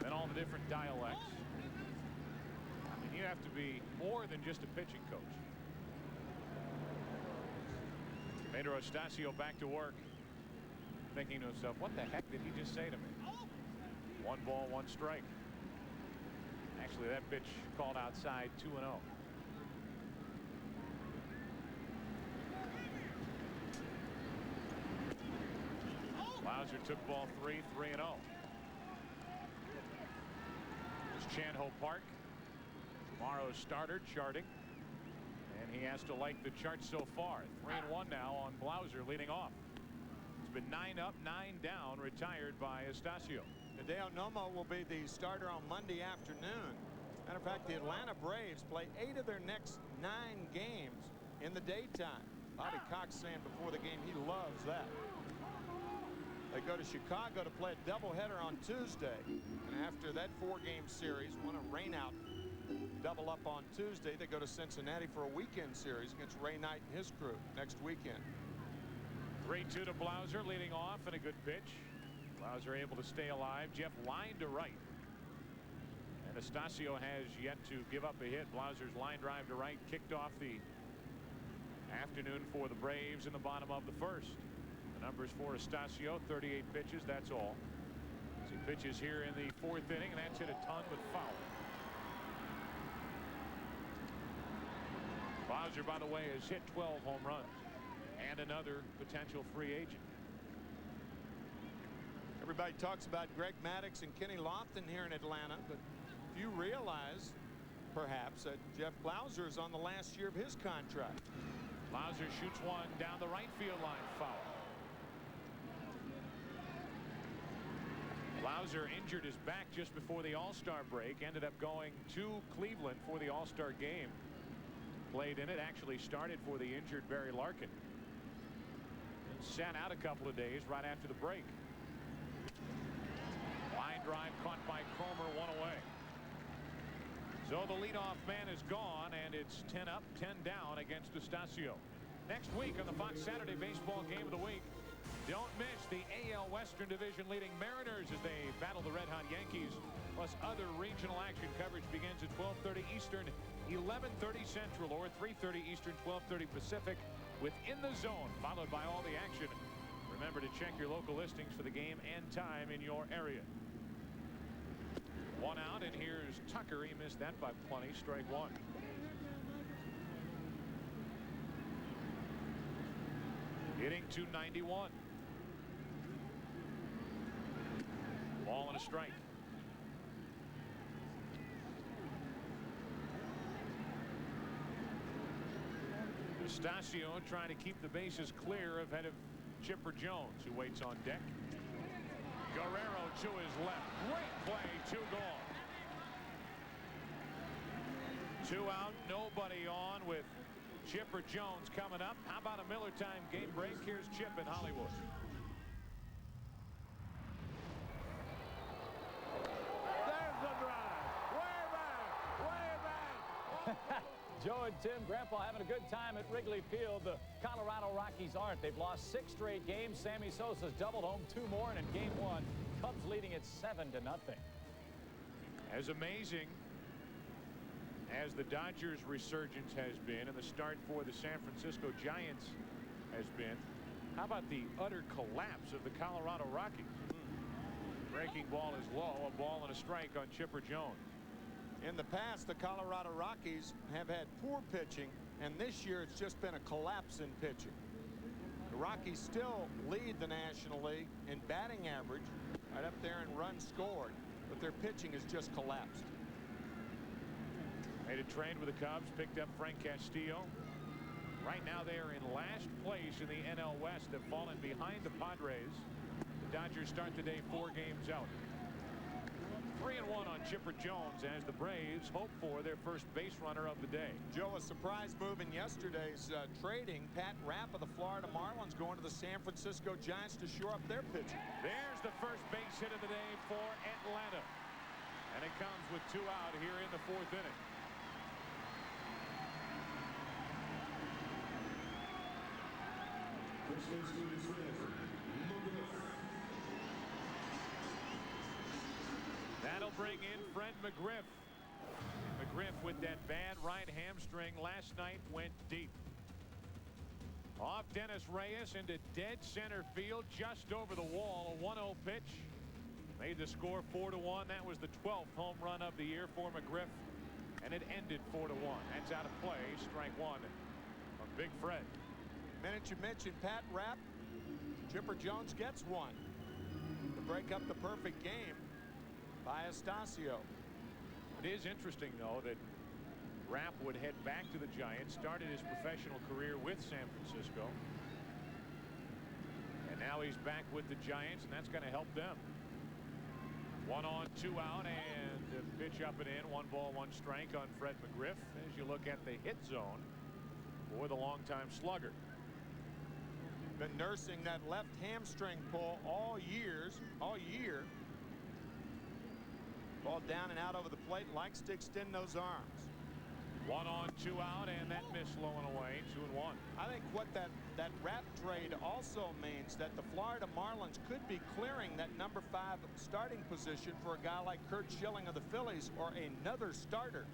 B: Then all the different dialects. I mean, you have to be more than just a pitching coach. Pedro Astacio back to work, thinking to himself, what the heck did he just say to me? 1 ball, 1 strike. Actually, that pitch called outside, 2-0. Blauser took ball 3, 3-0. It's Chan-Ho Park. Tomorrow's starter charting. And he has to like the chart so far. 3-1 now on Blauser leading off. It's been 9 up, 9 down, retired by Astacio.
C: Hideo Nomo will be the starter on Monday afternoon. Matter of fact, the Atlanta Braves play 8 of their next 9 games in the daytime. Bobby Cox saying before the game he loves that. They go to Chicago to play a doubleheader on Tuesday. And after that 4-game series, want a rainout double up on Tuesday, they go to Cincinnati for a weekend series against Ray Knight and his crew next weekend.
B: 3-2 to Blauser leading off, and a good pitch. Blauser able to stay alive. Jeff line to right. And Astacio has yet to give up a hit. Blauser's line drive to right kicked off the afternoon for the Braves in the bottom of the first. The numbers for Astacio, 38 pitches, that's all. As he pitches here in the 4th inning, and that's hit a ton with foul. Blauser, by the way, has hit 12 home runs and another potential free agent.
C: Everybody talks about Greg Maddux and Kenny Lofton here in Atlanta, but if you realize perhaps that Jeff Blauser is on the last year of his contract.
B: Blauser shoots one down the right field line, foul. Blauser injured his back just before the All-Star break, ended up going to Cleveland for the All-Star game. Played in it, actually started for the injured Barry Larkin. And sat out a couple of days right after the break. Line drive caught by Cromer, 1 away. So the leadoff man is gone, and it's 10 up, 10 down against Astacio. Next week on the Fox Saturday Baseball Game of the Week, don't miss the AL Western Division leading Mariners as they battle the Red Hot Yankees. Plus other regional action. Coverage begins at 12:30 Eastern, 11:30 Central, or 3:30 Eastern, 12:30 Pacific, within the zone, followed by all the action. Remember to check your local listings for the game and time in your area. 1 out, and here's Tucker. He missed that by plenty. Strike 1. Hitting .291. Ball and a strike. Astacio trying to keep the bases clear ahead of Chipper Jones, who waits on deck. Guerrero to his left. Great play. 2 gone. 2 out. Nobody on with Chipper Jones coming up. How about a Miller time game break? Here's Chip in Hollywood.
E: There's the drive. Way back. Way back.
F: Joe and Tim, Grandpa having a good time at Wrigley Field. The Colorado Rockies aren't. They've lost 6 straight games. Sammy Sosa's doubled home 2 more, and in game 1, Cubs leading it 7-0.
B: As amazing as the Dodgers resurgence has been, and the start for the San Francisco Giants has been, how about the utter collapse of the Colorado Rockies? Breaking ball is low, a ball and a strike on Chipper Jones.
C: In the past, the Colorado Rockies have had poor pitching, and this year it's just been a collapse in pitching. The Rockies still lead the National League in batting average, right up there in runs scored, but their pitching has just collapsed.
B: Made a trade with the Cubs, picked up Frank Castillo. Right now they are in last place in the NL West. They've fallen behind the Padres. The Dodgers start the day 4 games out. 3-1 on Chipper Jones as the Braves hope for their first base runner of the day.
C: Joe, a surprise move in yesterday's trading. Pat Rapp of the Florida Marlins going to the San Francisco Giants to shore up their pitching.
B: There's the first base hit of the day for Atlanta. And it comes with 2 out here in the 4th inning. That'll bring in Fred McGriff. McGriff with that bad right hamstring last night went deep. Off Dennis Reyes into dead center field, just over the wall. A 1-0 pitch made the score 4-1. That was the 12th home run of the year for McGriff, and it ended 4-1. That's out of play. Strike 1 on Big Fred.
C: Minute you mentioned Pat Rapp, Chipper Jones gets one to break up the perfect game by Estacio.
B: It is interesting, though, that Rapp would head back to the Giants, started his professional career with San Francisco, and now he's back with the Giants, and that's going to help them. 1 on, 2 out, and a pitch up and in. 1 ball, 1 strike on Fred McGriff as you look at the hit zone for the longtime slugger.
C: Been nursing that left hamstring pull all year. Ball down and out over the plate, likes to extend those arms.
B: 1 on, 2 out, and that miss low and away. 2-1.
C: I think what that Rapp trade also means that the Florida Marlins could be clearing that number 5 starting position for a guy like Curt Schilling of the Phillies or another starter.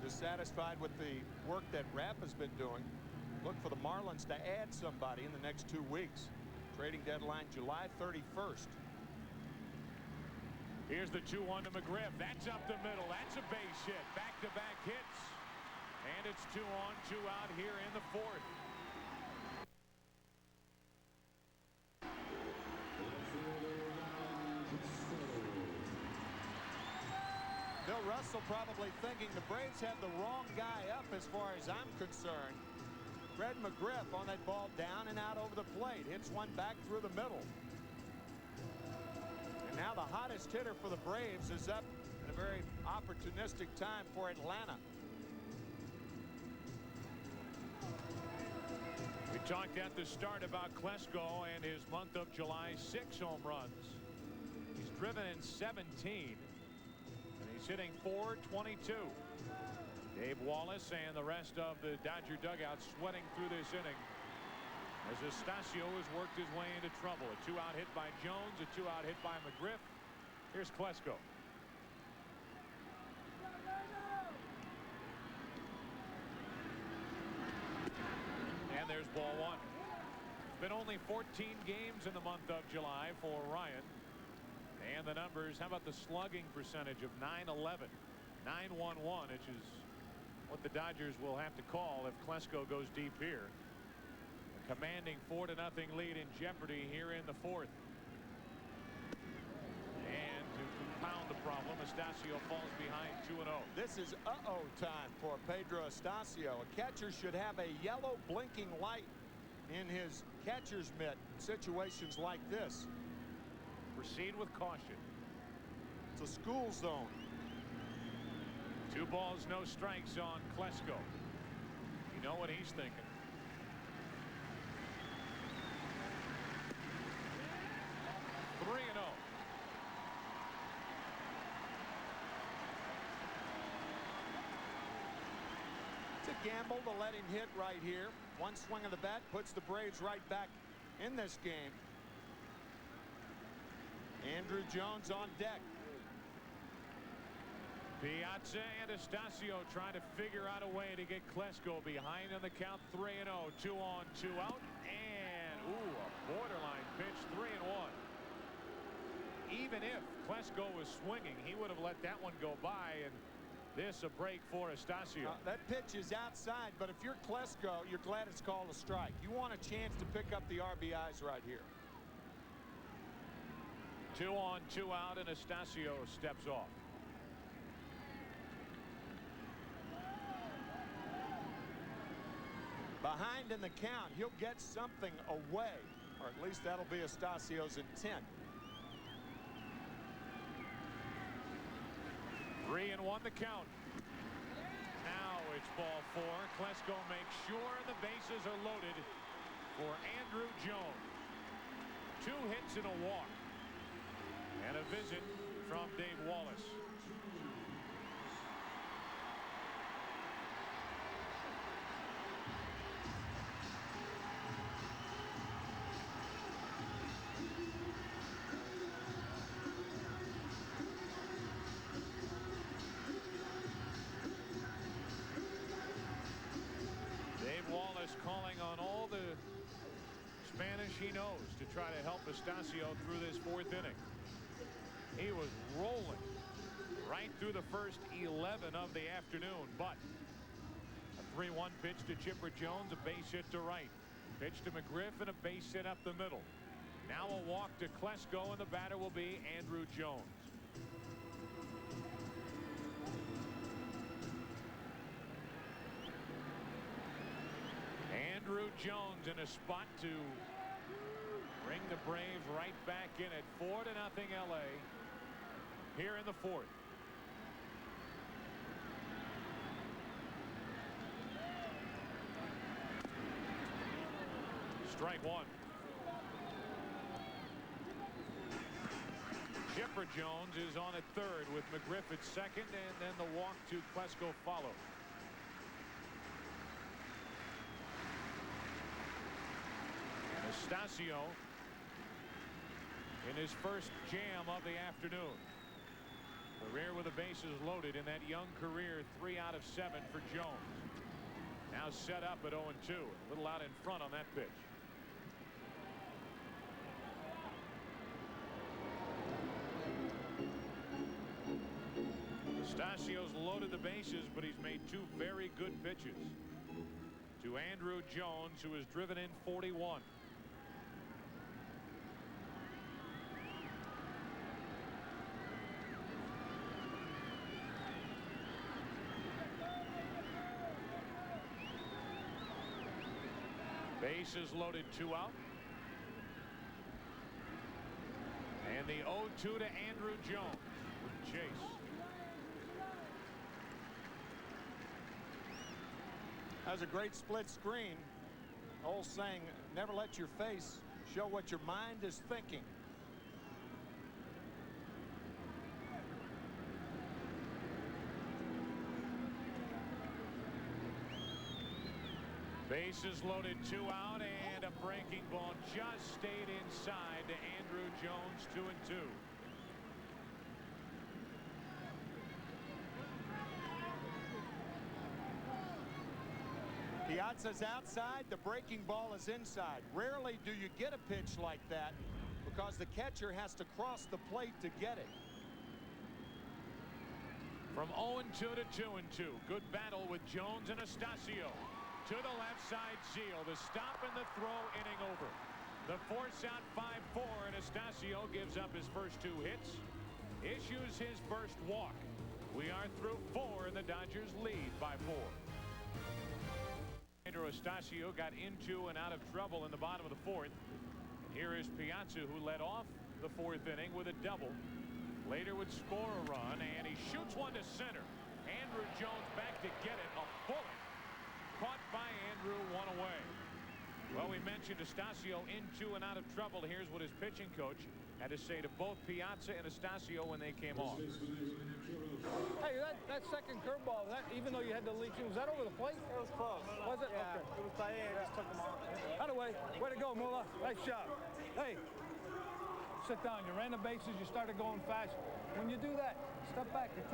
C: Dissatisfied with the work that Rapp has been doing, look for the Marlins to add somebody in the next 2 weeks. Trading deadline July 31st.
B: Here's the 2-1 to McGriff. That's up the middle. That's a base hit. Back-to-back hits. And it's 2 on, 2 out here in the 4th.
C: Bill Russell probably thinking the Braves had the wrong guy up as far as I'm concerned. Fred McGriff on that ball down and out over the plate. Hits one back through the middle. And now the hottest hitter for the Braves is up at a very opportunistic time for Atlanta.
B: We talked at the start about Klesko and his month of July 6 home runs. He's driven in 17. And he's hitting .422. Dave Wallace and the rest of the Dodger dugout sweating through this inning as Estacio has worked his way into trouble. A 2-out hit by Jones, a 2-out hit by McGriff. Here's Klesko. And there's ball 1. Been only 14 games in the month of July for Ryan. And the numbers, how about the slugging percentage of .911, .911, which is what the Dodgers will have to call if Klesko goes deep here. A commanding 4-0 lead in jeopardy here in the 4th. And to compound the problem, Estacio falls behind 2-0.
C: This is uh-oh time for Pedro Estacio. A catcher should have a yellow blinking light in his catcher's mitt in situations like this.
B: Proceed with caution.
C: It's a school zone.
B: 2 balls, no strikes on Klesko. You know what he's thinking. Three and 0.
C: It's a gamble to let him hit right here. One swing of the bat puts the Braves right back in this game. Andrew Jones on deck.
B: Piazza and Estacio trying to figure out a way to get Klesko behind on the count. 3-0. 2 on, 2 out. And a borderline pitch. 3-1. Even if Klesko was swinging, he would have let that one go by, and this a break for Estacio.
C: That pitch is outside, but if you're Klesko, you're glad it's called a strike. You want a chance to pick up the RBIs right here.
B: 2 on, 2 out, and Estacio steps off.
C: Behind in the count, he'll get something away, or at least that'll be Estacio's intent.
B: 3-1 the count. Now it's ball 4. Klesko makes sure the bases are loaded for Andrew Jones. 2 hits and a walk. And a visit from Dave Wallace. Dave Wallace calling on all the Spanish he knows to try to help Estacio through this 4th inning. He was rolling right through the first 11 of the afternoon, but a 3-1 pitch to Chipper Jones, a base hit to right. Pitch to McGriff and a base hit up the middle. Now a walk to Klesko, and the batter will be Andrew Jones. Andrew Jones in a spot to bring the Braves right back in at 4-0 LA here in the 4th. Strike 1. Chipper Jones is on at 3rd with McGriff at 2nd, and then the walk to Klesko follows. Estacio in his first jam of the afternoon. Career with the bases loaded in that young career 3 out of 7 for Jones. Now set up at 0-2. A little out in front on that pitch. Estacio's loaded the bases, but he's made 2 very good pitches to Andrew Jones, who has driven in 41. Bases loaded, 2 out. And the 0-2 to Andrew Jones with Chase.
C: That was a great split screen. Old saying, never let your face show what your mind is thinking.
B: Bases loaded, 2 out, and a breaking ball just stayed inside to Andrew Jones, 2-2.
C: Piazza's outside, the breaking ball is inside. Rarely do you get a pitch like that because the catcher has to cross the plate to get it.
B: From 0-2 to 2-2. Good battle with Jones and Estacio. To the left side, Zeal. The stop and the throw, inning over. The force out 5-4, and Estacio gives up his first 2 hits. Issues his first walk. We are through 4, and the Dodgers lead by 4. Andrew Estacio got into and out of trouble in the bottom of the 4th. Here is Piazza, who led off the 4th inning with a double. Later would score a run, and he shoots one to center. Andrew Jones back to get it. A bullet. Caught by Andrew, 1 away. Well, we mentioned Estacio into and out of trouble. Here's what his pitching coach had to say to both Piazza and Estacio when they came off.
E: Hey, that second curveball, even though you had the leach, was that over the plate?
G: It was close.
E: Was it?
G: Yeah,
E: Okay.
G: it was by air. Just took him off.
E: By the way to go, Mula. Nice job. Hey, sit down. You ran the bases. You started going fast. When you do that, step back and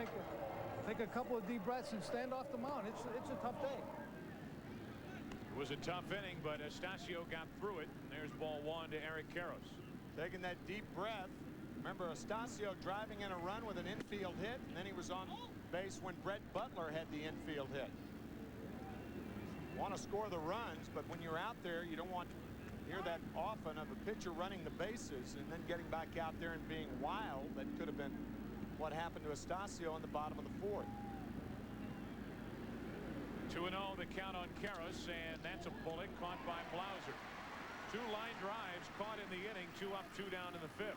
E: take a couple of deep breaths and stand off the mound. It's a tough day.
B: It was a tough inning, but Estacio got through it. There's ball 1 to Eric Karros.
C: Taking that deep breath. Remember, Estacio driving in a run with an infield hit, and then he was on base when Brett Butler had the infield hit. Want to score the runs, but when you're out there, you don't want to hear that often of a pitcher running the bases and then getting back out there and being wild. That could have been what happened to Estacio in the bottom of the 4th.
B: 2-0 the count on Karros, and that's a bullet caught by Blauser. 2 line drives caught in the inning, 2 up, 2 down in the 5th.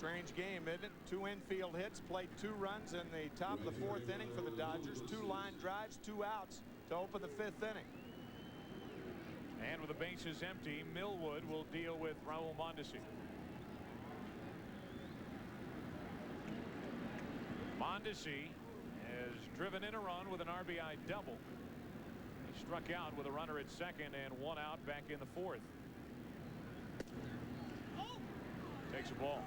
C: Strange game, isn't it? 2 infield hits, played 2 runs in the top of the 4th inning for the Dodgers. 2 line drives, 2 outs to open the 5th inning.
B: And with the bases empty, Millwood will deal with Raul Mondesi. Mondesi has driven in a run with an RBI double. He struck out with a runner at second and 1 out back in the 4th. Takes a ball.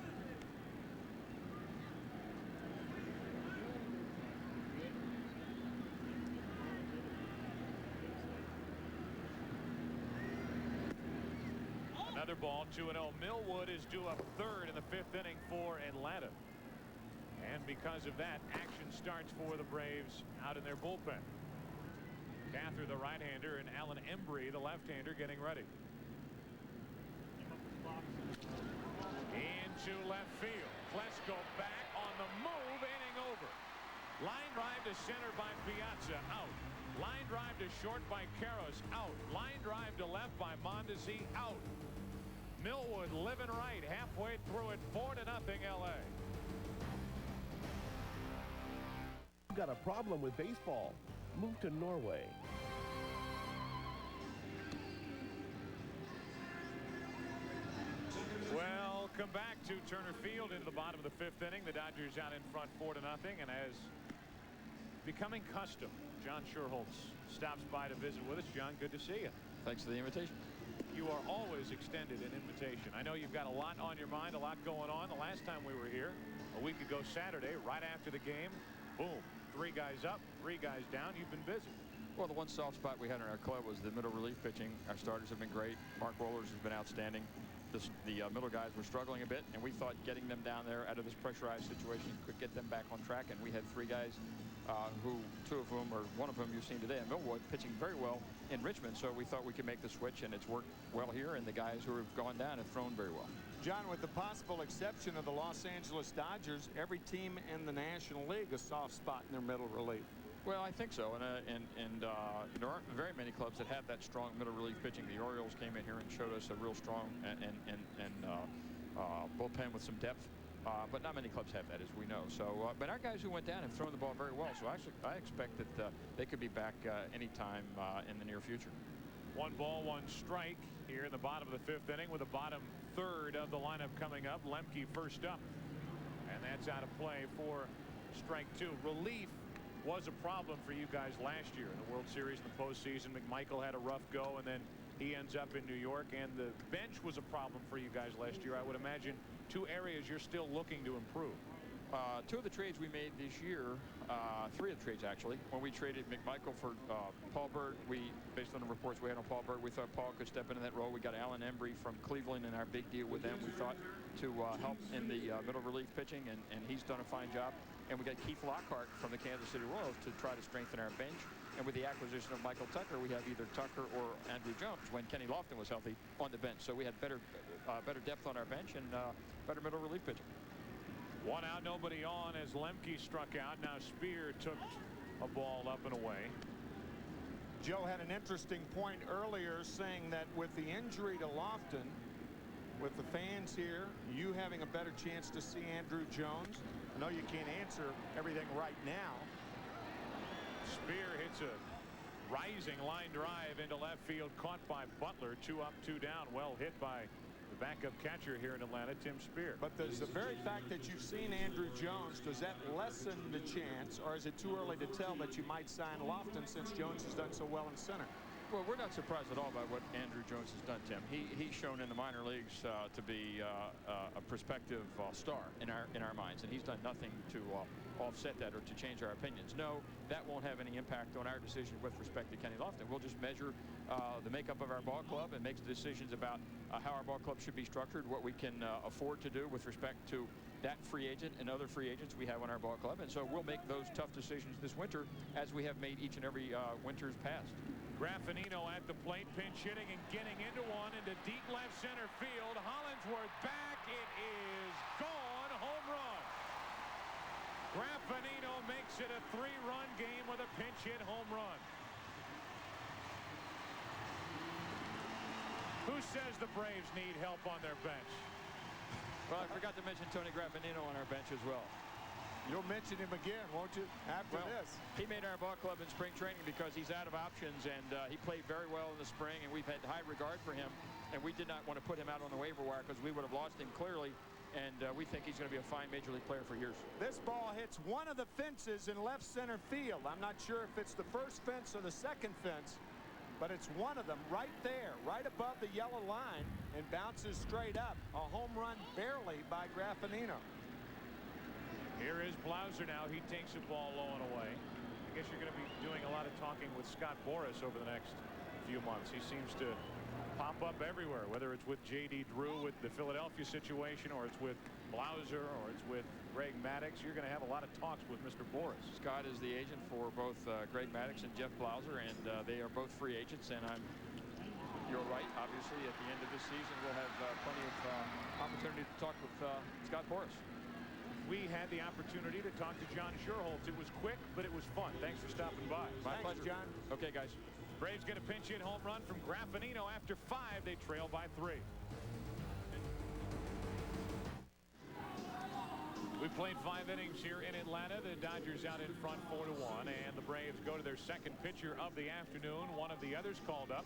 B: Another ball, 2-0. Millwood is due up 3rd in the 5th inning for Atlanta. And because of that, action starts for the Braves out in their bullpen. Cather, the right-hander, and Alan Embry, the left-hander, getting ready. Into left field. Klesko back on the move, inning over. Line drive to center by Piazza, out. Line drive to short by Karros, out. Line drive to left by Mondesi, out. Millwood living right halfway through it, 4-0 LA.
A: Got a problem with baseball? Move to Norway.
B: Welcome back to Turner Field into the bottom of the 5th inning. The Dodgers out in front 4-0, and as becoming custom, John Schuerholz stops by to visit with us. John, good to see you.
G: Thanks for the invitation.
B: You are always extended an invitation. I know you've got a lot on your mind, a lot going on. The last time we were here, a week ago Saturday, right after the game, boom, 3 guys up, 3 guys down. You've been busy.
G: Well, the one soft spot we had in our club was the middle relief pitching. Our starters have been great. Mark Wohlers has been outstanding. The middle guys were struggling a bit, and we thought getting them down there out of this pressurized situation could get them back on track. And we had 3 guys who, 2 of whom, or 1 of whom you've seen today in Millwood, pitching very well in Richmond. So we thought we could make the switch, and it's worked well here. And the guys who have gone down have thrown very well.
C: John, with the possible exception of the Los Angeles Dodgers, every team in the National League a soft spot in their middle relief.
G: Well, I think so, and there aren't very many clubs that have that strong middle relief pitching. The Orioles came in here and showed us a real strong bullpen with some depth, but not many clubs have that, as we know. So, but our guys who went down have thrown the ball very well. So actually, I expect that they could be back anytime in the near future.
B: 1 ball, 1 strike here in the bottom of the 5th inning, with the bottom 3rd of the lineup coming up. Lemke first up, and that's out of play for strike 2. Relief was a problem for you guys last year in the World Series in the postseason. McMichael had a rough go, and then he ends up in New York, and the bench was a problem for you guys last year. I would imagine 2 areas you're still looking to improve.
G: 2 of the trades we made this year, 3 of the trades actually, when we traded McMichael for Paul Byrd, based on the reports we had on Paul Byrd, we thought Paul could step into that role. We got Alan Embry from Cleveland in our big deal with them, we thought, to help in the middle relief pitching, and he's done a fine job. And we got Keith Lockhart from the Kansas City Royals to try to strengthen our bench. And with the acquisition of Michael Tucker, we have either Tucker or Andrew Jones, when Kenny Lofton was healthy, on the bench. So we had better depth on our bench and better middle relief pitching.
B: 1 out, nobody on as Lemke struck out. Now Spear took a ball up and away.
C: Joe had an interesting point earlier, saying that with the injury to Lofton, with the fans here, you having a better chance to see Andrew Jones. I know you can't answer everything right now.
B: Spear hits a rising line drive into left field, caught by Butler. 2 up, 2 down. Well hit by the backup catcher here in Atlanta, Tim Spear.
C: But does the very fact that you've seen Andrew Jones, does that lessen the chance, or is it too early to tell that you might sign Lofton since Jones has done so well in center?
G: Well, we're not surprised at all by what Andrew Jones has done, Tim. He's shown in the minor leagues to be a prospective star in our minds, and he's done nothing to offset that or to change our opinions. No, that won't have any impact on our decision with respect to Kenny Lofton. We'll just measure the makeup of our ball club and make decisions about how our ball club should be structured, what we can afford to do with respect to that free agent and other free agents we have on our ball club. And so we'll make those tough decisions this winter, as we have made each and every winters past.
B: Graffinino at the plate, pinch hitting and getting into one into deep left center field. Hollingsworth back. It is gone. Home run. Graffinino makes it a 3-run game with a pinch hit home run. Who says the Braves need help on their bench?
G: Well, I forgot to mention Tony Graffinino on our bench as well.
C: You'll mention him again, won't you, after this?
G: He made our ball club in spring training because he's out of options, and he played very well in the spring, and we've had high regard for him, and we did not want to put him out on the waiver wire because we would have lost him clearly, and we think he's going to be a fine major league player for years.
C: This ball hits one of the fences in left center field. I'm not sure if it's the first fence or the second fence, but it's one of them right there, right above the yellow line, and bounces straight up. A home run barely by Graffinino.
B: Here is Blauser now. He takes the ball low and away. I guess you're going to be doing a lot of talking with Scott Boras over the next few months. He seems to pop up everywhere, whether it's with J.D. Drew with the Philadelphia situation, or it's with Blauser, or it's with Greg Maddux. You're going to have a lot of talks with Mr. Boras.
G: Scott is the agent for both Greg Maddux and Jeff Blauser, and they are both free agents, and you're right, obviously, at the end of this season, we'll have plenty of opportunity to talk with Scott Boras.
B: We had the opportunity to talk to John Sherholtz. It was quick, but it was fun. Thanks for stopping by.
G: My pleasure,
C: John.
G: Okay, guys.
B: Braves get a pinch hit home run from Graffinino after 5. They trail by 3. We played 5 innings here in Atlanta. The Dodgers out in front 4-1, and the Braves go to their second pitcher of the afternoon. One of the others called up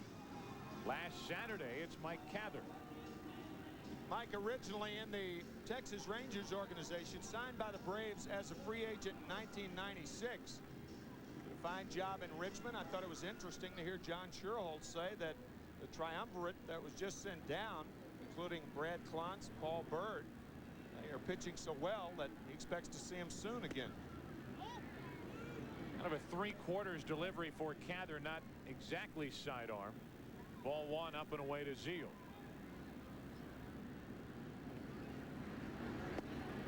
B: last Saturday. It's McCarver.
C: Mike, originally in the Texas Rangers organization, signed by the Braves as a free agent in 1996. Did a fine job in Richmond. I thought it was interesting to hear John Sherholtz say that the triumvirate that was just sent down, including Brad Klontz, Paul Bird, they are pitching so well that he expects to see them soon again.
B: Kind of a 3/4 delivery for Cather, not exactly sidearm. Ball 1 up and away to Zeal.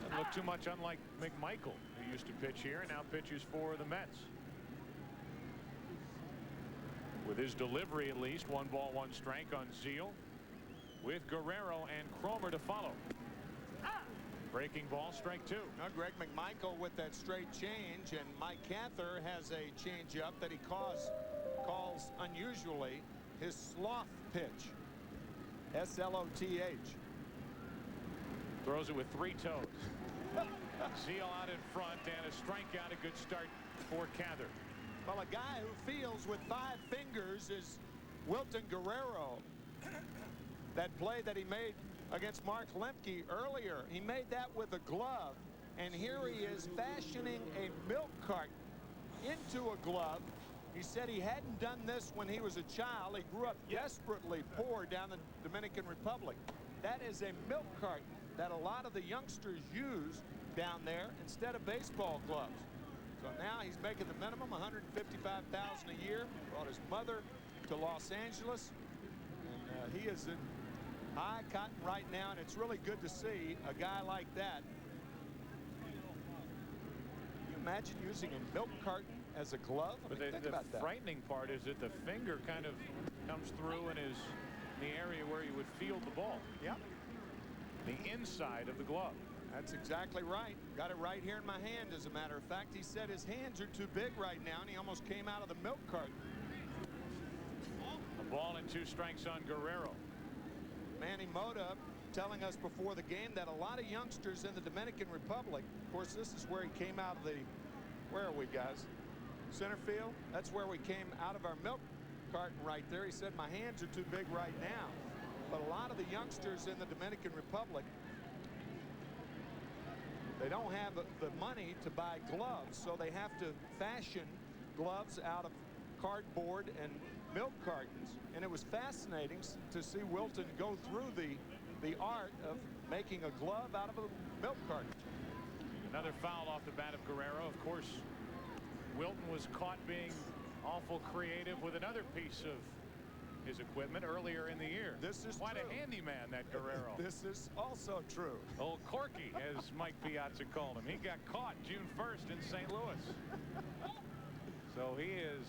B: Doesn't look too much unlike McMichael, who used to pitch here and now pitches for the Mets. With his delivery, at least, 1 ball, 1 strike on Zeal, with Guerrero and Cromer to follow. Breaking ball, strike 2.
C: Now, Greg McMichael with that straight change, and Mike Cather has a changeup that he calls unusually his sloth pitch. S-L-O-T-H.
B: Throws it with 3 toes. Zeal out in front, and a strikeout. A good start for Cather.
C: Well, a guy who feels with 5 fingers is Wilton Guerrero. That play that he made against Mark Lemke earlier, he made that with a glove, and here he is fashioning a milk carton into a glove. He said he hadn't done this when he was a child. He grew up desperately poor down in the Dominican Republic. That is a milk carton that a lot of the youngsters use down there instead of baseball gloves. So now he's making the minimum, $155,000 a year. Brought his mother to Los Angeles, and he is in high cotton right now, and it's really good to see a guy like that. Can you imagine using a milk carton as a glove? I mean, think about that.
B: The frightening part is that the finger kind of comes through and is in the area where you would field the ball.
C: Yep.
B: The inside of the glove.
C: That's exactly right. Got it right here in my hand, as a matter of fact. He said his hands are too big right now, and he almost came out of the milk carton.
B: A ball and 2 strikes on Guerrero.
C: Manny Mota telling us before the game that a lot of youngsters in the Dominican Republic, of course, this is where he came out of the, where are we, guys? Center field? That's where we came out of our milk carton right there. He said, my hands are too big right now. But a lot of the youngsters in the Dominican Republic, they don't have the money to buy gloves, so they have to fashion gloves out of cardboard and milk cartons. And it was fascinating to see Wilton go through the art of making a glove out of a milk carton.
B: Another foul off the bat of Guerrero. Of course, Wilton was caught being awful creative with another piece of his equipment earlier in the year.
C: This is
B: quite
C: true.
B: a handyman, that Guerrero.
C: This is also true.
B: Old Corky, as Mike Piazza called him. He got caught June 1st in St. Louis. So he is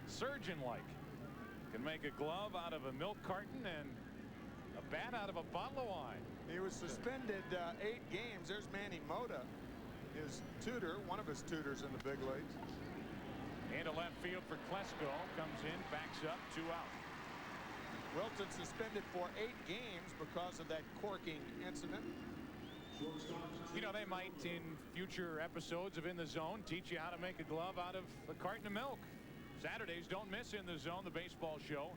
B: surgeon-like. Can make a glove out of a milk carton and a bat out of a bottle of wine.
C: He was suspended 8 games. There's Manny Mota, his tutor, one of his tutors in the big leagues.
B: Into left field for Klesko. Comes in, backs up, 2 out.
C: Wilton suspended for 8 games because of that corking incident.
B: You know, they might in future episodes of In the Zone teach you how to make a glove out of a carton of milk. Saturdays, don't miss In the Zone, the baseball show.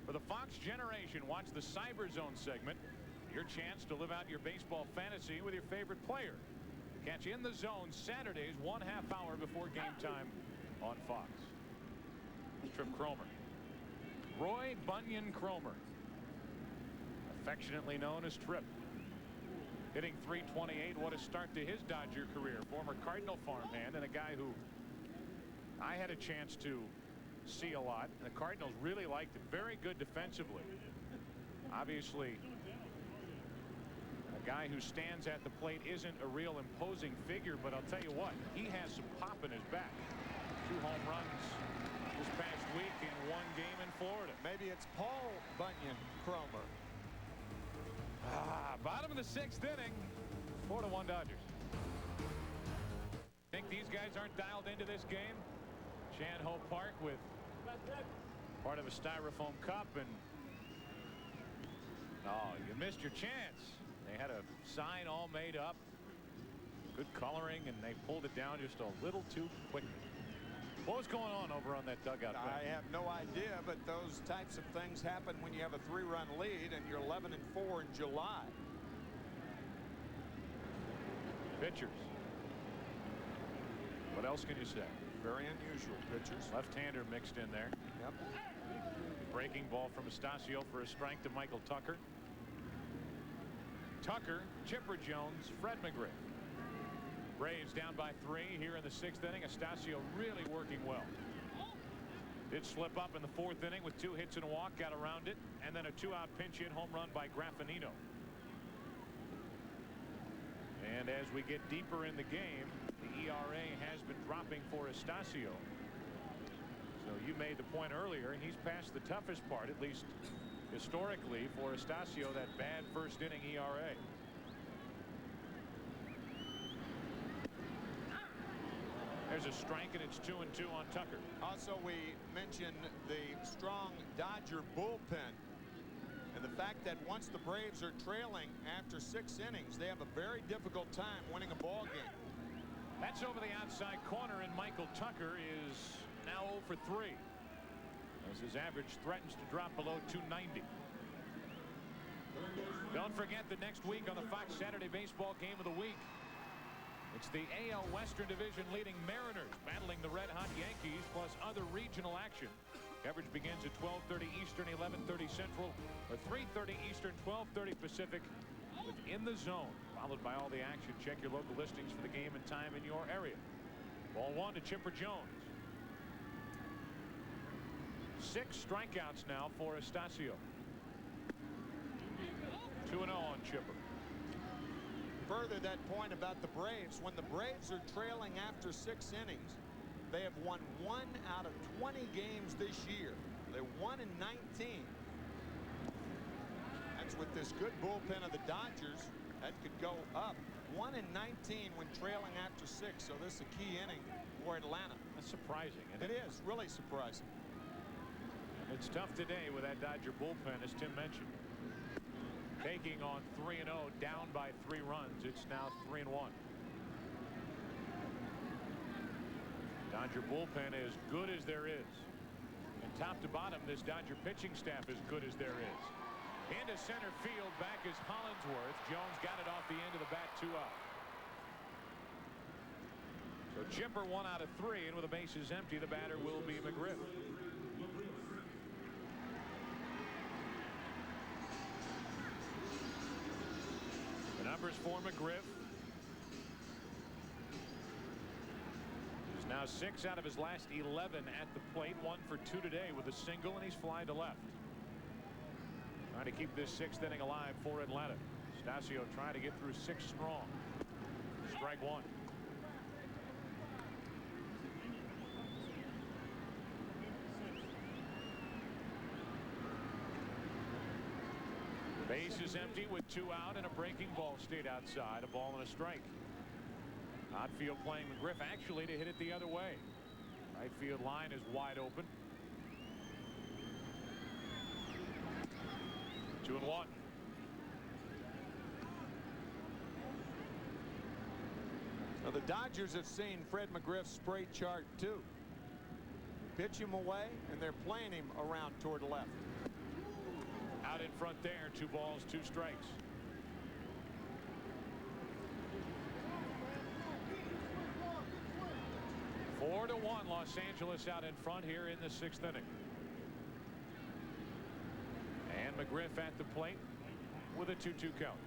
B: For the Fox generation, watch the Cyber Zone segment. Your chance to live out your baseball fantasy with your favorite player. Catch In the Zone Saturdays, 1/2 hour before game time on Fox. Trip Cromer. Roy Bunyan Cromer, affectionately known as Trip, hitting .328. What a start to his Dodger career. Former Cardinal farmhand and a guy who I had a chance to see a lot. The Cardinals really liked him. Very good defensively. Obviously, a guy who stands at the plate isn't a real imposing figure, but I'll tell you what, he has some pop in his back. 2 home runs this past week in 1 game in Florida.
C: Maybe it's Paul Bunyan Cromer.
B: Bottom of the 6th inning. 4-1 Dodgers. Think these guys aren't dialed into this game? Chan Ho Park with part of a styrofoam cup, and you missed your chance. They had a sign all made up, good coloring, and they pulled it down just a little too quickly. What was going on over on that dugout?
C: I have no idea, but those types of things happen when you have a 3-run lead and you're 11-4 in July.
B: Pitchers. What else can you say?
C: Very unusual pitchers.
B: Left-hander mixed in there.
C: Yep.
B: Breaking ball from Astacio for a strike to Michael Tucker. Tucker, Chipper Jones, Fred McGriff. Braves down by 3 here in the 6th inning. Astacio really working well. Did slip up in the 4th inning with 2 hits and a walk, got around it, and then a 2-out pinch hit home run by Graffinino. And as we get deeper in the game, the ERA has been dropping for Astacio. So you made the point earlier, he's past the toughest part, at least historically, for Astacio, that bad 1st inning ERA. There's a strike, and it's 2-2 on Tucker.
C: Also, we mentioned the strong Dodger bullpen and the fact that once the Braves are trailing after 6 innings, they have a very difficult time winning a ball game.
B: That's over the outside corner, and Michael Tucker is now 0 for 3 as his average threatens to drop below 290. Don't forget that next week on the Fox Saturday Baseball Game of the Week, it's the AL Western Division leading Mariners battling the red-hot Yankees, plus other regional action. Coverage begins at 12:30 Eastern, 11:30 Central, or 3:30 Eastern, 12:30 Pacific, within the zone, followed by all the action. Check your local listings for the game and time in your area. Ball 1 to Chipper Jones. 6 strikeouts now for Astacio. 2-0 on Chipper.
C: Further that point about the Braves, when the Braves are trailing after 6 innings, they have won 1 out of 20 games this year. They won in 19. That's with this good bullpen of the Dodgers. That could go up. 1 in 19 when trailing after 6. So this is a key inning for Atlanta.
B: That's surprising.
C: It is really surprising.
B: And it's tough today with that Dodger bullpen, as Tim mentioned. Taking on 3-0, down by 3 runs. It's now 3-1. Dodger bullpen as good as there is. And top to bottom, this Dodger pitching staff as good as there is. Into center field, back is Hollingsworth. Jones got it off the end of the bat, 2 out. So Chipper 1 out of 3, and with the bases empty, the batter will be McGriff. The numbers for McGriff. He's now 6 out of his last 11 at the plate. 1 for 2 today with a single, and he's fly to left. Trying to keep this 6th inning alive for Atlanta. Astacio trying to get through 6 strong. Strike 1. Base is empty with 2 out, and a breaking ball stayed outside. A ball and a strike. Outfield playing McGriff actually to hit it the other way. Right field line is wide open. 2-1.
C: Now the Dodgers have seen Fred McGriff's spray chart too. Pitch him away, and they're playing him around toward left.
B: Out in front there, 2 balls, 2 strikes. Four to 1, Los Angeles out in front here in the 6th inning. And McGriff at the plate with a 2-2 count.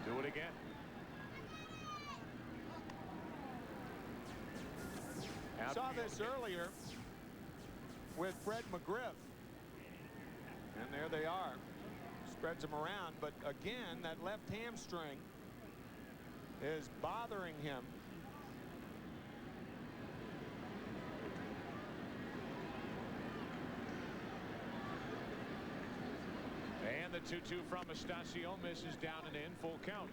B: Do it again.
C: Saw this earlier with Fred McGriff, and there they are. Spreads them around, but again that left hamstring is bothering him.
B: And the 2-2 from Estacio misses down and in, full count.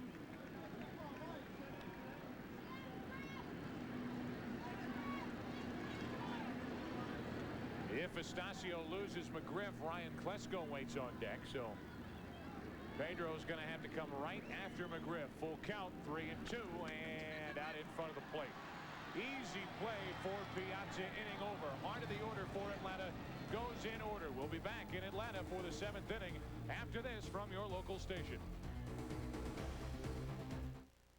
B: If Estacio loses McGriff, Ryan Klesko waits on deck, so Pedro's going to have to come right after McGriff. Full count, 3-2, and out in front of the plate. Easy play for Piazza, inning over. Heart of the order for Atlanta goes in order. We'll be back in Atlanta for the 7th inning after this from your local station.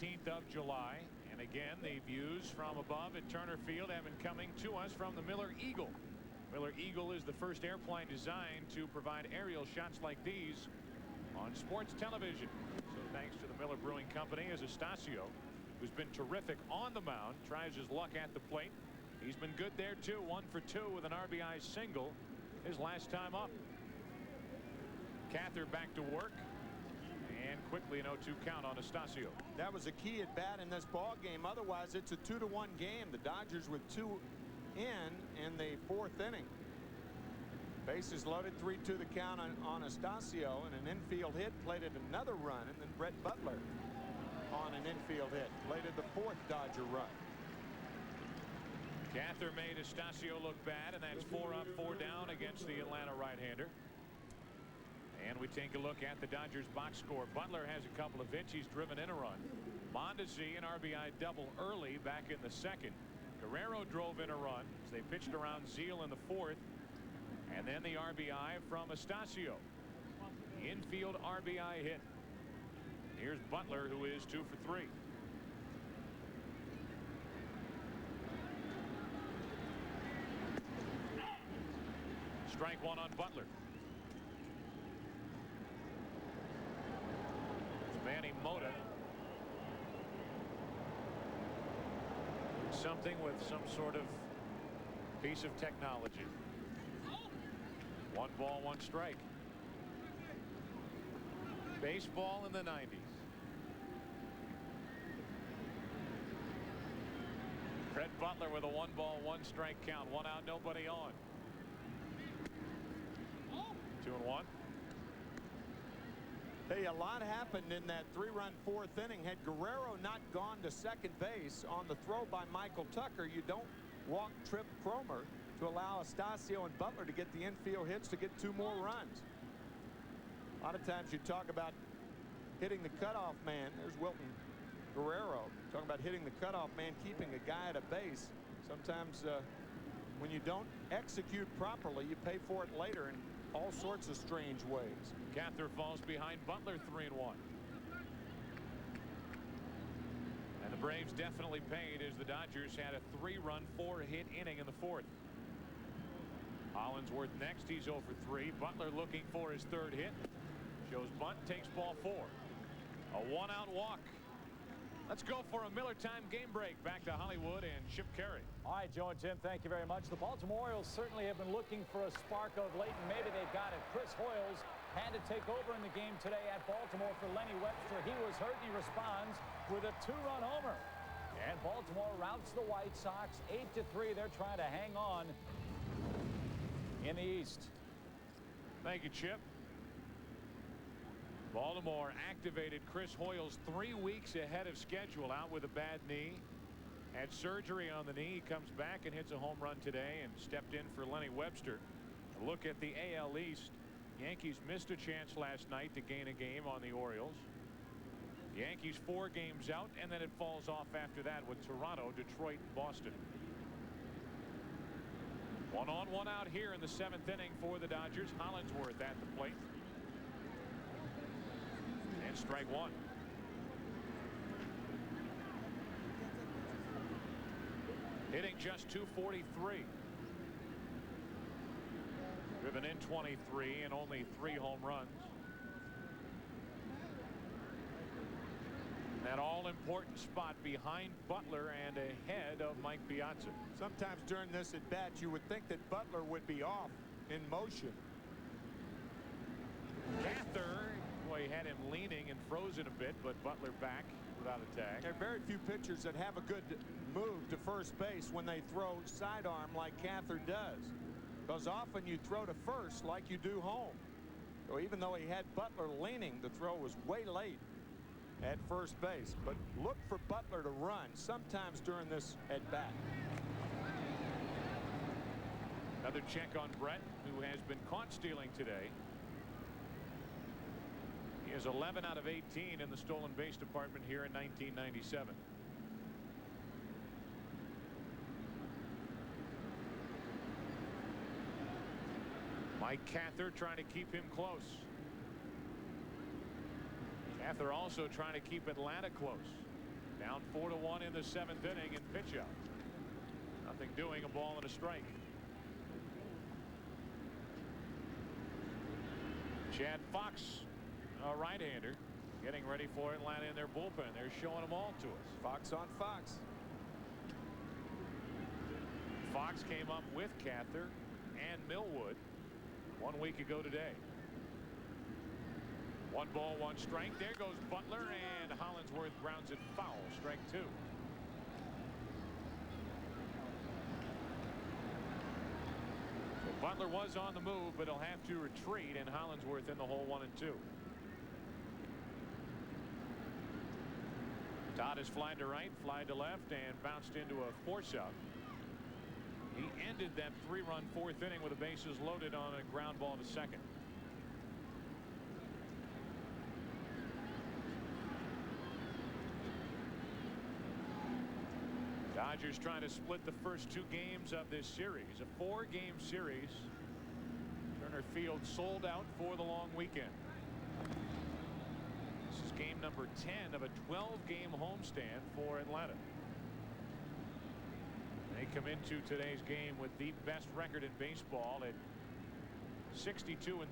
B: 18th of July, and again the views from above at Turner Field have been coming to us from the Miller Eagle. Miller Eagle is the first airplane designed to provide aerial shots like these on sports television. So thanks to the Miller Brewing Company, as Estacio, who's been terrific on the mound, tries his luck at the plate. He's been good there too. 1 for 2 with an RBI single his last time up. Cather back to work, and quickly an 0-2 count on Estacio.
C: That was a key at bat in this ball game. Otherwise it's a 2-1 game. The Dodgers with 2 in the 4th inning. Bases loaded, 3-2 the count on Estacio, and an infield hit plated another run, and then Brett Butler on an infield hit plated the 4th Dodger run.
B: Cather made Estacio look bad, and that's 4 up, 4 down against the Atlanta right-hander. And we take a look at the Dodgers box score. Butler has a couple of hits. He's driven in a run. Mondesi an RBI double early back in the 2nd. Guerrero drove in a run as they pitched around Zeal in the 4th. And then the RBI from Estacio. Infield RBI hit. Here's Butler, who is 2 for 3. Strike 1 on Butler. It's Manny Mota. Something with some sort of piece of technology. 1 ball, 1 strike. Baseball in the 90s. Fred Butler with a 1 ball, 1 strike count. 1 out, nobody on. 2-1.
C: Hey, a lot happened in that 3-run 4th inning. Had Guerrero not gone to second base on the throw by Michael Tucker, you don't walk Trip Cromer to allow Estacio and Butler to get the infield hits to get 2 more runs. A lot of times you talk about hitting the cutoff man. There's Wilton Guerrero talking about hitting the cutoff man, keeping a guy at a base. Sometimes when you don't execute properly, you pay for it later in all sorts of strange ways.
B: Cather falls behind Butler, 3-1. And the Braves definitely paid, as the Dodgers had a 3-run 4-hit inning in the 4th. Hollinsworth next. He's 0 for 3. Butler looking for his 3rd hit. Shows bunt, takes ball 4. A 1-out walk. Let's go for a Miller time game break. Back to Hollywood and Chip Carey.
F: All right, Joe and Tim, thank you very much. The Baltimore Orioles certainly have been looking for a spark of late, and maybe they've got it. Chris Hoyles had to take over in the game today at Baltimore for Lenny Webster. He was hurt, and he responds with a 2-run homer. And Baltimore routs the White Sox 8-3. They're trying to hang on in the East.
B: Thank you, Chip. Baltimore activated Chris Hoyles 3 weeks ahead of schedule, out with a bad knee. Had surgery on the knee. He comes back and hits a home run today, and stepped in for Lenny Webster. Look at the AL East. Yankees missed a chance last night to gain a game on the Orioles. Yankees 4 games out, and then it falls off after that with Toronto, Detroit, and Boston. 1 on, 1 out here in the 7th inning for the Dodgers. Hollingsworth at the plate. And strike 1. Hitting just .243. Driven in 23 and only 3 home runs. That all-important spot behind Butler and ahead of Mike Piazza.
C: Sometimes during this at bat you would think that Butler would be off in motion.
B: Cather, boy, had him leaning and frozen a bit, but Butler back without a tag.
C: There are very few pitchers that have a good move to first base when they throw sidearm like Cather does. Because often you throw to first like you do home. So even though he had Butler leaning, the throw was way late at first base. But look for Butler to run sometimes during this at bat.
B: Another check on Brett, who has been caught stealing today. He is 11 out of 18 in the stolen base department here in 1997. Mike Cather trying to keep him close. Cather also trying to keep Atlanta close. Down 4-1 in the 7th inning and pitch out. Nothing doing, a ball and a strike. Chad Fox, a right-hander, getting ready for Atlanta in their bullpen. They're showing them all to us.
C: Fox on Fox.
B: Fox came up with Cather and Millwood 1 week ago today. 1 ball, 1 strike. There goes Butler, and Hollingsworth grounds it foul. Strike 2. So Butler was on the move, but he'll have to retreat, and Hollingsworth in the hole 1 and 2. Todd is flied to right, flied to left, and bounced into a force out. He ended that 3-run 4th inning with the bases loaded on a ground ball to second. Dodgers trying to split the first 2 games of this series, a 4-game series. Turner Field sold out for the long weekend. This is game number 10 of a 12-game homestand for Atlanta. They come into today's game with the best record in baseball at 62-34.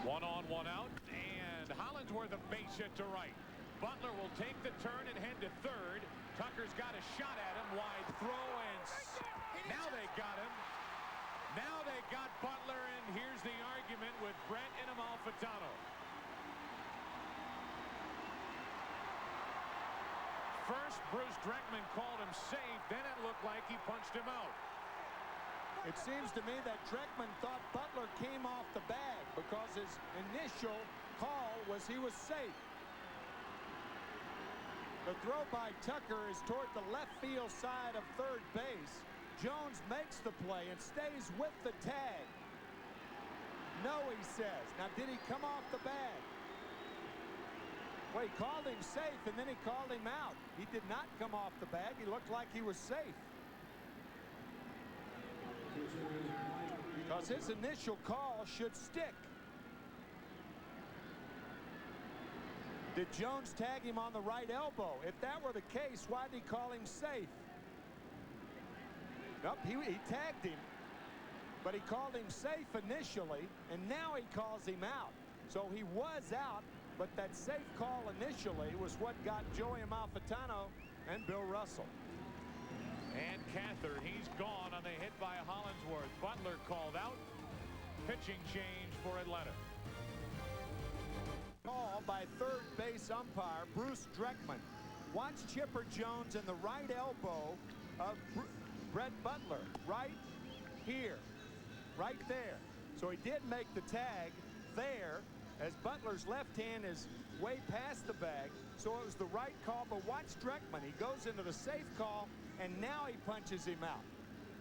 B: One on, 1 out, and Hollingsworth a base hit to right. Butler will take the turn and head to third. Tucker's got a shot at him, wide throw, and now they got him. Now they got Butler, and here's the argument with Brett and Amalfitano. First, Bruce Dreckman called him safe. Then it looked like he punched him out.
C: It seems to me that Dreckman thought Butler came off the bag because his initial call was he was safe. The throw by Tucker is toward the left field side of third base. Jones makes the play and stays with the tag. No, he says. Now, did he come off the bag? Well, he called him safe, and then he called him out. He did not come off the bag. He looked like he was safe. Because his initial call should stick. Did Jones tag him on the right elbow? If that were the case, why did he call him safe? Nope, he tagged him, but he called him safe initially, and now he calls him out. So he was out, but that safe call initially was what got Joey Amalfitano and Bill Russell.
B: And Cather, he's gone on the hit by Hollingsworth. Butler called out. Pitching change for Atlanta.
C: Call by third base umpire Bruce Dreckman. Watch Chipper Jones in the right elbow of Brett Butler. Right here. Right there. So he did make the tag there as Butler's left hand is way past the bag. So it was the right call, but watch Dreckman. He goes into the safe call, and now he punches him out.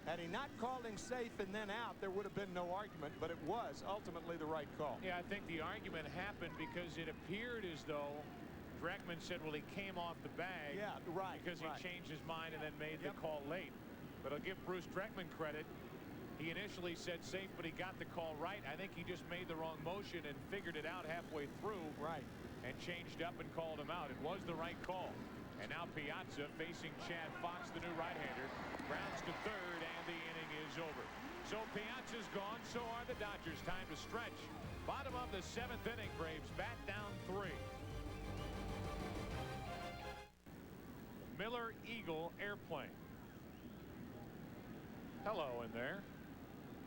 C: Had he not called him safe and then out, there would have been no argument, but it was ultimately the right call.
B: Yeah, I think the argument happened because it appeared as though Dreckman said, well, he came off the bag.
C: Yeah, right.
B: Because he changed his mind and then made the call late. But I'll give Bruce Dreckman credit. He initially said safe, but he got the call right. I think he just made the wrong motion and figured it out halfway through.
C: Right.
B: And changed up and called him out. It was the right call. And now Piazza facing Chad Fox, the new right-hander. Grounds to third, and the inning is over. So Piazza's gone. So are the Dodgers. Time to stretch. Bottom of the 7th inning. Braves bat down 3. Miller Eagle airplane. Hello in there.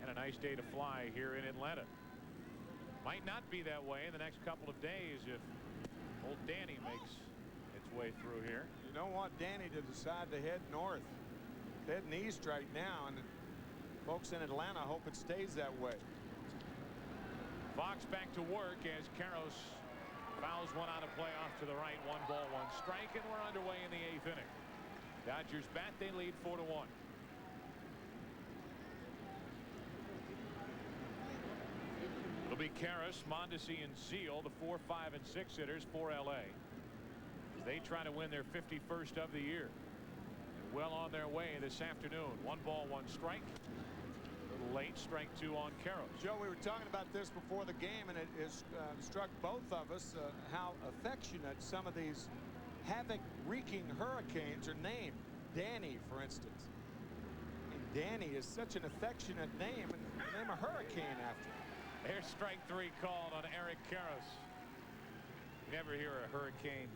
B: And a nice day to fly here in Atlanta. Might not be that way in the next couple of days if old Danny makes its way through here.
C: You don't want Danny to decide to head north. It's heading east right now, and folks in Atlanta hope it stays that way.
B: Fox back to work as Karros fouls one out of play off to the right. 1 ball, 1 strike, and we're underway in the 8th inning. Dodgers bat. They lead 4-1. It'll be Karros, Mondesi, and Zeal, the 4, 5, and 6 hitters for L.A. as they try to win their 51st of the year. And well on their way this afternoon. 1 ball, 1 strike. A little late. Strike 2 on Karros.
C: Joe, we were talking about this before the game, and it has struck both of us how affectionate some of these havoc-wreaking hurricanes are named. Danny, for instance. And Danny is such an affectionate name, and name a hurricane after him.
B: There's strike 3 called on Eric Karros. You never hear a hurricane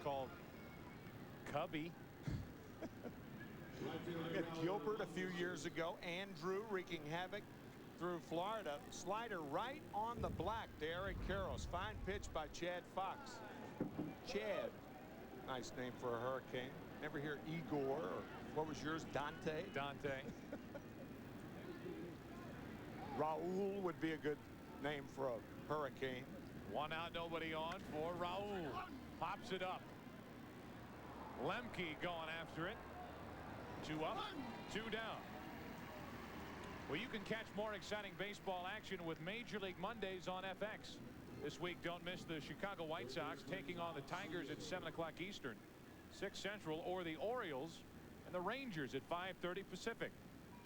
B: called Cubby.
C: We got Gilbert a few years ago. Andrew wreaking havoc through Florida. Slider right on the black to Eric Karros. Fine pitch by Chad Fox. Chad. Nice name for a hurricane. Never hear Igor or what was yours? Dante?
B: Dante.
C: Raul would be a good name for a hurricane.
B: 1 out, nobody on for Raul. Pops it up. Lemke going after it. 2 up, 2 down. Well, you can catch more exciting baseball action with Major League Mondays on FX. This week, don't miss the Chicago White Sox taking on the Tigers at 7 o'clock Eastern, 6 Central, or the Orioles and the Rangers at 5:30 Pacific.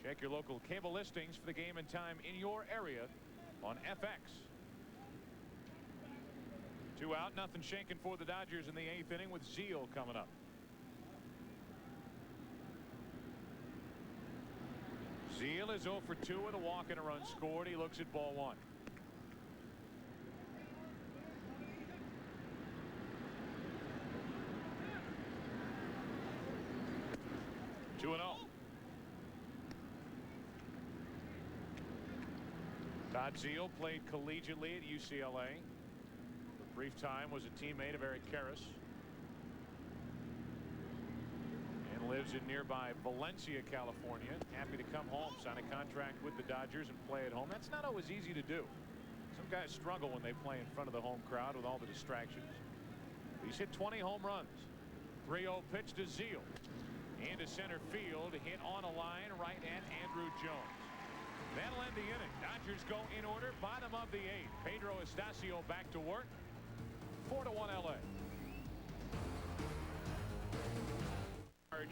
B: Check your local cable listings for the game and time in your area on FX. 2 out, nothing shaken for the Dodgers in the 8th inning with Zeal coming up. Zeal is 0 for 2 with a walk and a run scored. He looks at ball 1. Two and 0. Todd Zeal played collegiately at UCLA. For a brief time was a teammate of Eric Karros. And lives in nearby Valencia, California. Happy to come home, sign a contract with the Dodgers, and play at home. That's not always easy to do. Some guys struggle when they play in front of the home crowd with all the distractions. He's hit 20 home runs. 3-0 pitch to Zeal. Into center field, hit on a line right at Andrew Jones. That'll end the inning. Dodgers go in order, bottom of the 8th. Pedro Estacio back to work. 4-1 LA.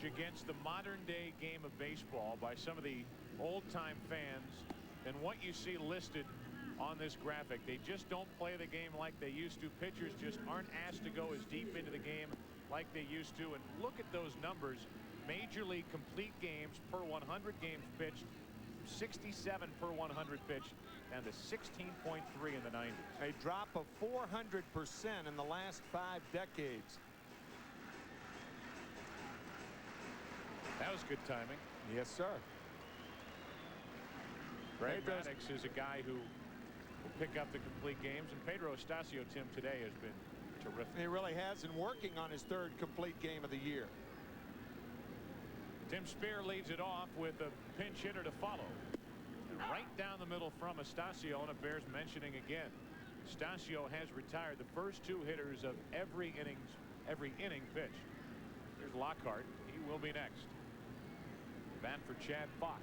B: Against the modern day game of baseball by some of the old time fans than what you see listed on this graphic. They just don't play the game like they used to. Pitchers just aren't asked to go as deep into the game like they used to. And look at those numbers. Major League complete games per 100 games pitched, 67 per 100 pitched, down to 16.3 in the 90s.
C: A drop of 400% in the last 5 decades.
B: That was good timing.
C: Yes, sir.
B: Greg Maddux is a guy who will pick up the complete games, and Pedro Estacio, Tim, today has been terrific.
C: He really has, and working on his 3rd complete game of the year.
B: Tim Spear leads it off with a pinch hitter to follow. And right down the middle from Estacio, and it bears mentioning again. Estacio has retired the first 2 hitters of every innings every inning pitched. Here's Lockhart. He will be next. Bat for Chad Fox.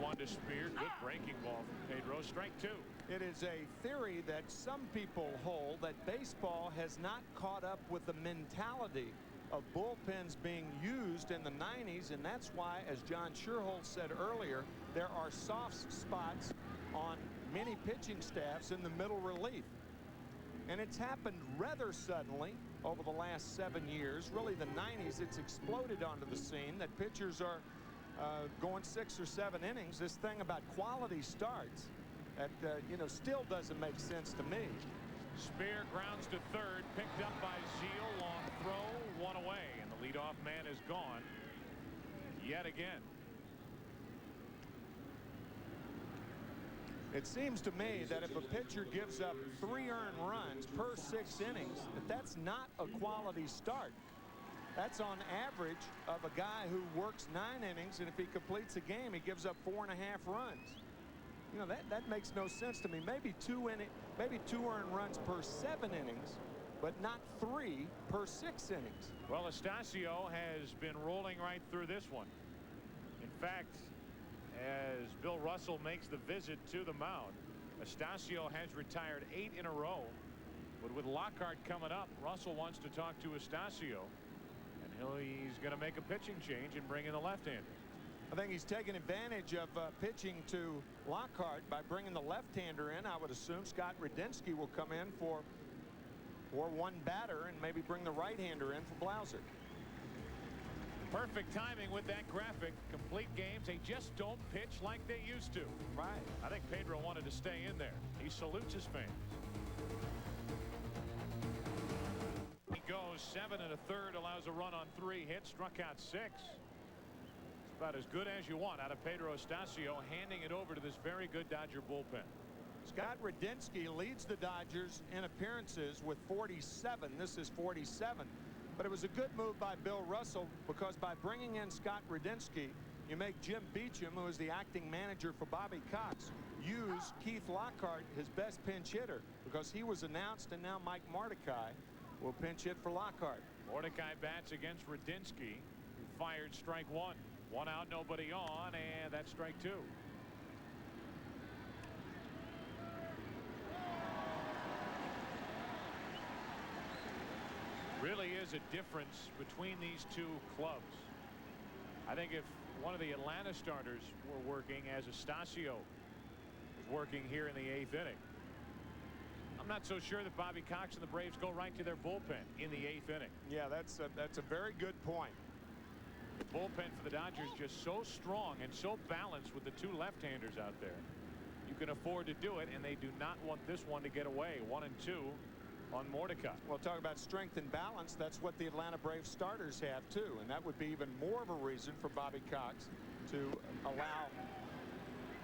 B: 0-1 to Spear. Good breaking ball from Pedro. Strike 2.
C: It is a theory that some people hold that baseball has not caught up with the mentality of bullpens being used in the 90s, and that's why, as John Sherholtz said earlier, there are soft spots on many pitching staffs in the middle relief. And it's happened rather suddenly over the last 7 years. Really, the 90s, it's exploded onto the scene that pitchers are going 6 or 7 innings. This thing about quality starts that still doesn't make sense to me.
B: Spear grounds to third, picked up by Zeal. Long throw, 1 away, and the leadoff man is gone yet again.
C: It seems to me that if a pitcher gives up 3 earned runs per 6 innings, that's not a quality start. That's on average of a guy who works 9 innings, and if he completes a game, he gives up 4.5 runs. That makes no sense to me. Maybe 2 earned runs per 7 innings, but not 3 per 6 innings.
B: Well, Astacio has been rolling right through this one. In fact, as Bill Russell makes the visit to the mound, Astacio has retired 8 in a row. But with Lockhart coming up, Russell wants to talk to Astacio, and he's going to make a pitching change and bring in the left-hander.
C: I think he's taking advantage of pitching to Lockhart by bringing the left-hander in. I would assume Scott Radinsky will come in for one batter and maybe bring the right-hander in for Blauser.
B: Perfect timing with that graphic. Complete games. They just don't pitch like they used to.
C: Right.
B: I think Pedro wanted to stay in there. He salutes his fans. He goes 7 1/3, allows a run on 3 hits, struck out 6. It's about as good as you want out of Pedro Astacio, handing it over to this very good Dodger bullpen.
C: Scott Radinsky leads the Dodgers in appearances with 47. This is 47. But it was a good move by Bill Russell, because by bringing in Scott Radinsky, you make Jim Beecham, who is the acting manager for Bobby Cox, use Keith Lockhart, his best pinch hitter, because he was announced, and now Mike Mordecai will pinch hit for Lockhart.
B: Mordecai bats against Radinsky, who fired strike 1. 1 out, nobody on, and that's strike 2. Really is a difference between these two clubs. I think if one of the Atlanta starters were working as Astacio is working here in the 8th inning, I'm not so sure that Bobby Cox and the Braves go right to their bullpen in the 8th inning.
C: Yeah, that's a very good point.
B: The bullpen for the Dodgers just so strong and so balanced with the 2 left-handers out there. You can afford to do it, and they do not want this one to get away. 1 and 2 on Mordecai.
C: Well, talk about strength and balance. That's what the Atlanta Braves starters have too, and that would be even more of a reason for Bobby Cox to allow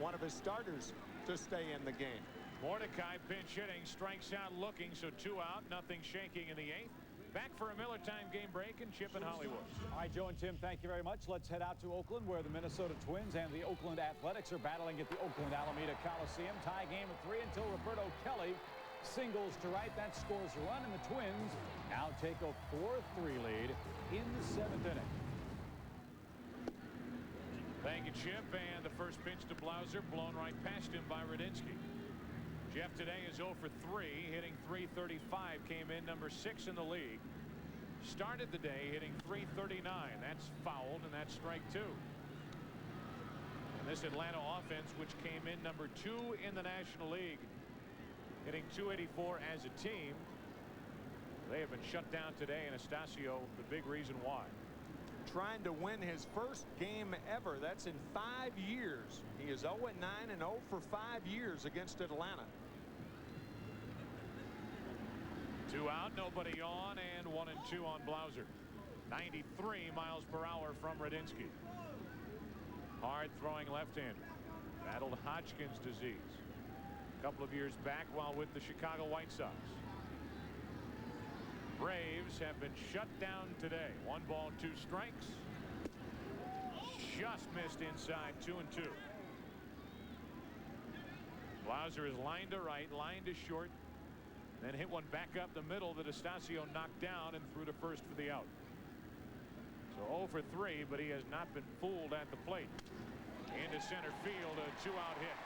C: one of his starters to stay in the game.
B: Mordecai pinch hitting, strikes out looking, so 2 out, nothing shaking in the 8th. Back for a Miller time game break, and Chip in Hollywood.
F: All right, Joe and Tim, thank you very much. Let's head out to Oakland, where the Minnesota Twins and the Oakland Athletics are battling at the Oakland Alameda Coliseum. Tie game at 3 until Roberto Kelly singles to right. That scores a run, and the Twins now take a 4-3 lead in the 7th inning.
B: Thank you, Chip. And the first pitch to Blauser, blown right past him by Radinsky. Jeff today is 0 for 3, hitting .335, came in number 6 in the league. Started the day hitting .339. That's fouled, and that's strike 2. And this Atlanta offense, which came in number 2 in the National League, hitting .284 as a team, they have been shut down today, and Astacio the big reason why.
C: Trying to win his first game ever. That's in 5 years. He is 0-9 and 0 for 5 years against Atlanta.
B: 2 out, nobody on, and 1 and 2 on Blauser. 93 miles per hour from Radinsky. Hard throwing left-hander. Battled Hodgkin's disease a couple of years back while with the Chicago White Sox. Braves have been shut down today. 1 ball, 2 strikes. Just missed inside. 2 and 2. Blauser is lined to right, lined to short. Then hit one back up the middle that Estacio knocked down and threw to first for the out. So 0 for 3, but he has not been fooled at the plate. Into center field, a 2-out hit.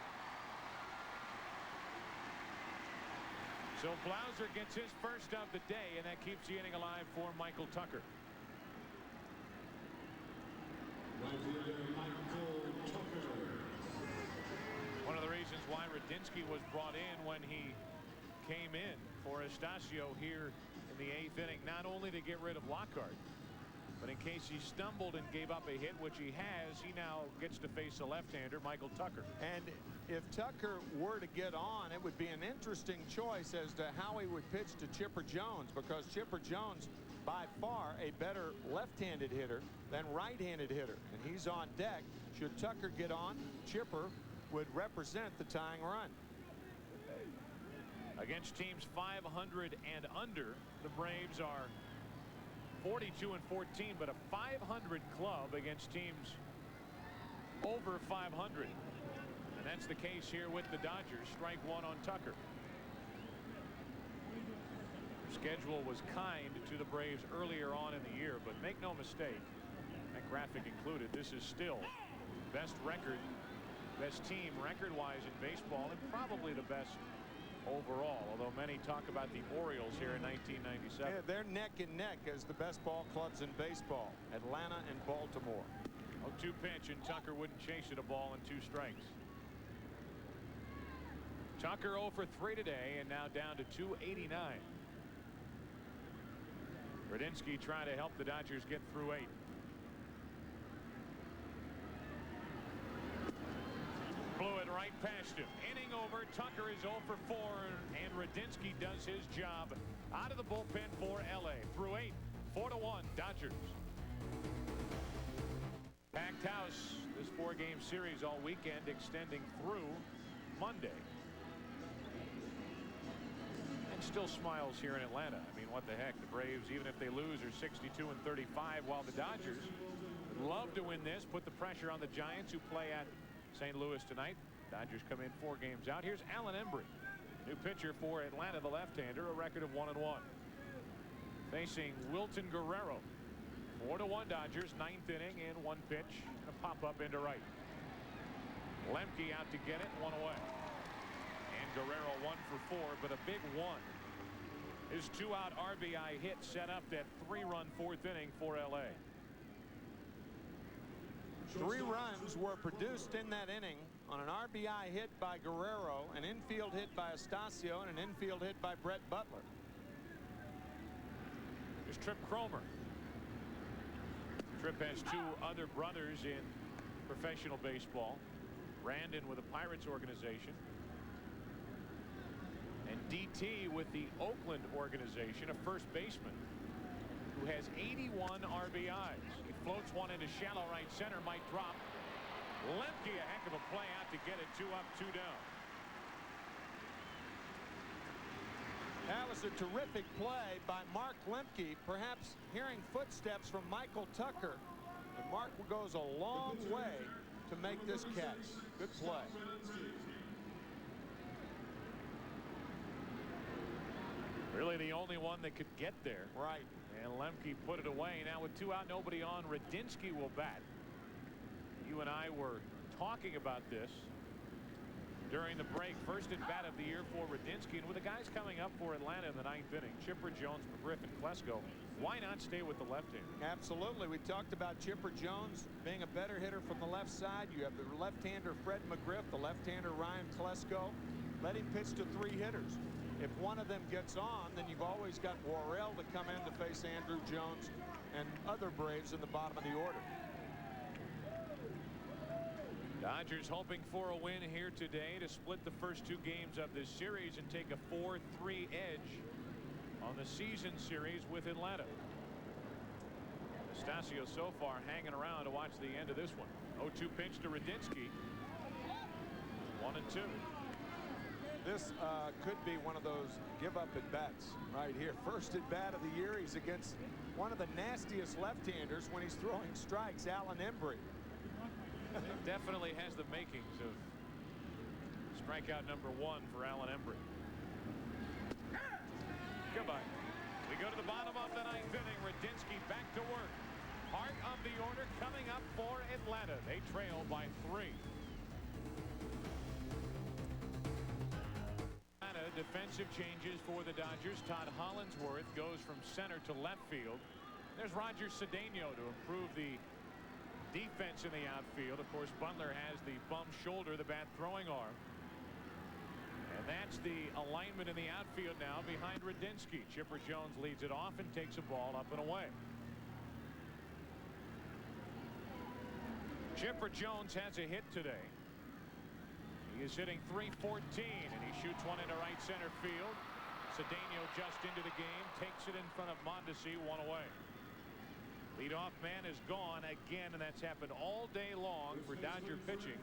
B: So Blauser gets his first of the day, and that keeps the inning alive for Michael Tucker. One of the reasons why Radinsky was brought in when he came in for Estacio here in the 8th inning, not only to get rid of Lockhart, but in case he stumbled and gave up a hit, which he has, he now gets to face a left-hander, Michael Tucker.
C: And if Tucker were to get on, it would be an interesting choice as to how he would pitch to Chipper Jones, because Chipper Jones, by far a better left-handed hitter than right-handed hitter. And he's on deck. Should Tucker get on, Chipper would represent the tying run.
B: Against teams 500 and under, the Braves are 42 and 14, but a 500 club against teams over 500. And that's the case here with the Dodgers. Strike one on Tucker. Their schedule was kind to the Braves earlier on in the year, but make no mistake, that graphic included, this is still best record, best team record-wise in baseball, and probably the best overall, although many talk about the Orioles here in 1997.
C: Yeah, they're neck and neck as the best ball clubs in baseball, Atlanta and Baltimore.
B: 0-2 pitch, and Tucker wouldn't chase it, a ball and 2 strikes. Tucker 0 for 3 today, and now down to 289. Radinsky trying to help the Dodgers get through 8. Blew it right past him. Inning over. Tucker is 0 for 4, and Radinsky does his job out of the bullpen for LA. Through 8, 4-1 Dodgers. Packed house. This 4-game series all weekend, extending through Monday. And still smiles here in Atlanta. I mean, what the heck? The Braves, even if they lose, are 62 and 35, while the Dodgers would love to win this, put the pressure on the Giants, who play at St. Louis tonight. Dodgers come in 4 games out. Here's Alan Embry, new pitcher for Atlanta, the left-hander, a record of 1-1. Facing Wilton Guerrero. 4-1 Dodgers, 9th inning, and 1 pitch and a pop-up into right. Lemke out to get it, 1 away. And Guerrero 1 for 4, but a big 1. His 2-out RBI hit set up that 3-run 4th inning for LA.
C: 3 runs were produced in that inning on an RBI hit by Guerrero, an infield hit by Estacio, and an infield hit by Brett Butler.
B: Here's Trip Cromer. Trip has 2 other brothers in professional baseball. Brandon with the Pirates organization, and DT with the Oakland organization, a first baseman who has 81 RBIs. He floats one into shallow right center, might drop. Lemke, a heck of a play out to get it. 2 up, 2 down.
C: That was a terrific play by Mark Lemke, perhaps hearing footsteps from Michael Tucker. And Mark goes a long way to make this catch. Good play.
B: Really the only one that could get there.
C: Right.
B: And Lemke put it away. Now with 2 out, nobody on, Radinsky will bat. You and I were talking about this during the break. First at bat of the year for Radinsky, and with the guys coming up for Atlanta in the 9th inning, Chipper, Jones, McGriff, and Klesko, why not stay with the left-hander?
C: Absolutely. We talked about Chipper Jones being a better hitter from the left side. You have the left-hander Fred McGriff, the left-hander Ryan Klesko. Let him pitch to 3 hitters. If one of them gets on, then you've always got Worrell to come in to face Andrew Jones and other Braves in the bottom of the order.
B: Dodgers hoping for a win here today to split the first 2 games of this series and take a 4-3 edge on the season series with Atlanta. Estacio so far hanging around to watch the end of this one. 0-2 pitch to Radinsky. 1-2.
C: This could be one of those give-up at bats right here. First at bat of the year, he's against one of the nastiest left-handers when he's throwing strikes, Alan Embry.
B: It definitely has the makings of strikeout number 1 for Alan Embry. Goodbye. We go to the bottom of the ninth inning. Radinsky back to work. Heart of the order coming up for Atlanta. They trail by 3. Atlanta defensive changes for the Dodgers. Todd Hollandsworth goes from center to left field. There's Roger Cedeno to improve the defense in the outfield. Of course, Butler has the bum shoulder, the bad throwing arm. And that's the alignment in the outfield now behind Radinsky. Chipper Jones leads it off and takes a ball up and away. Chipper Jones has a hit today. He is hitting .314 and he shoots one into right center field. Cedeno just into the game, takes it in front of Mondesi, 1 away. Leadoff man is gone again, and that's happened all day long for Dodger pitching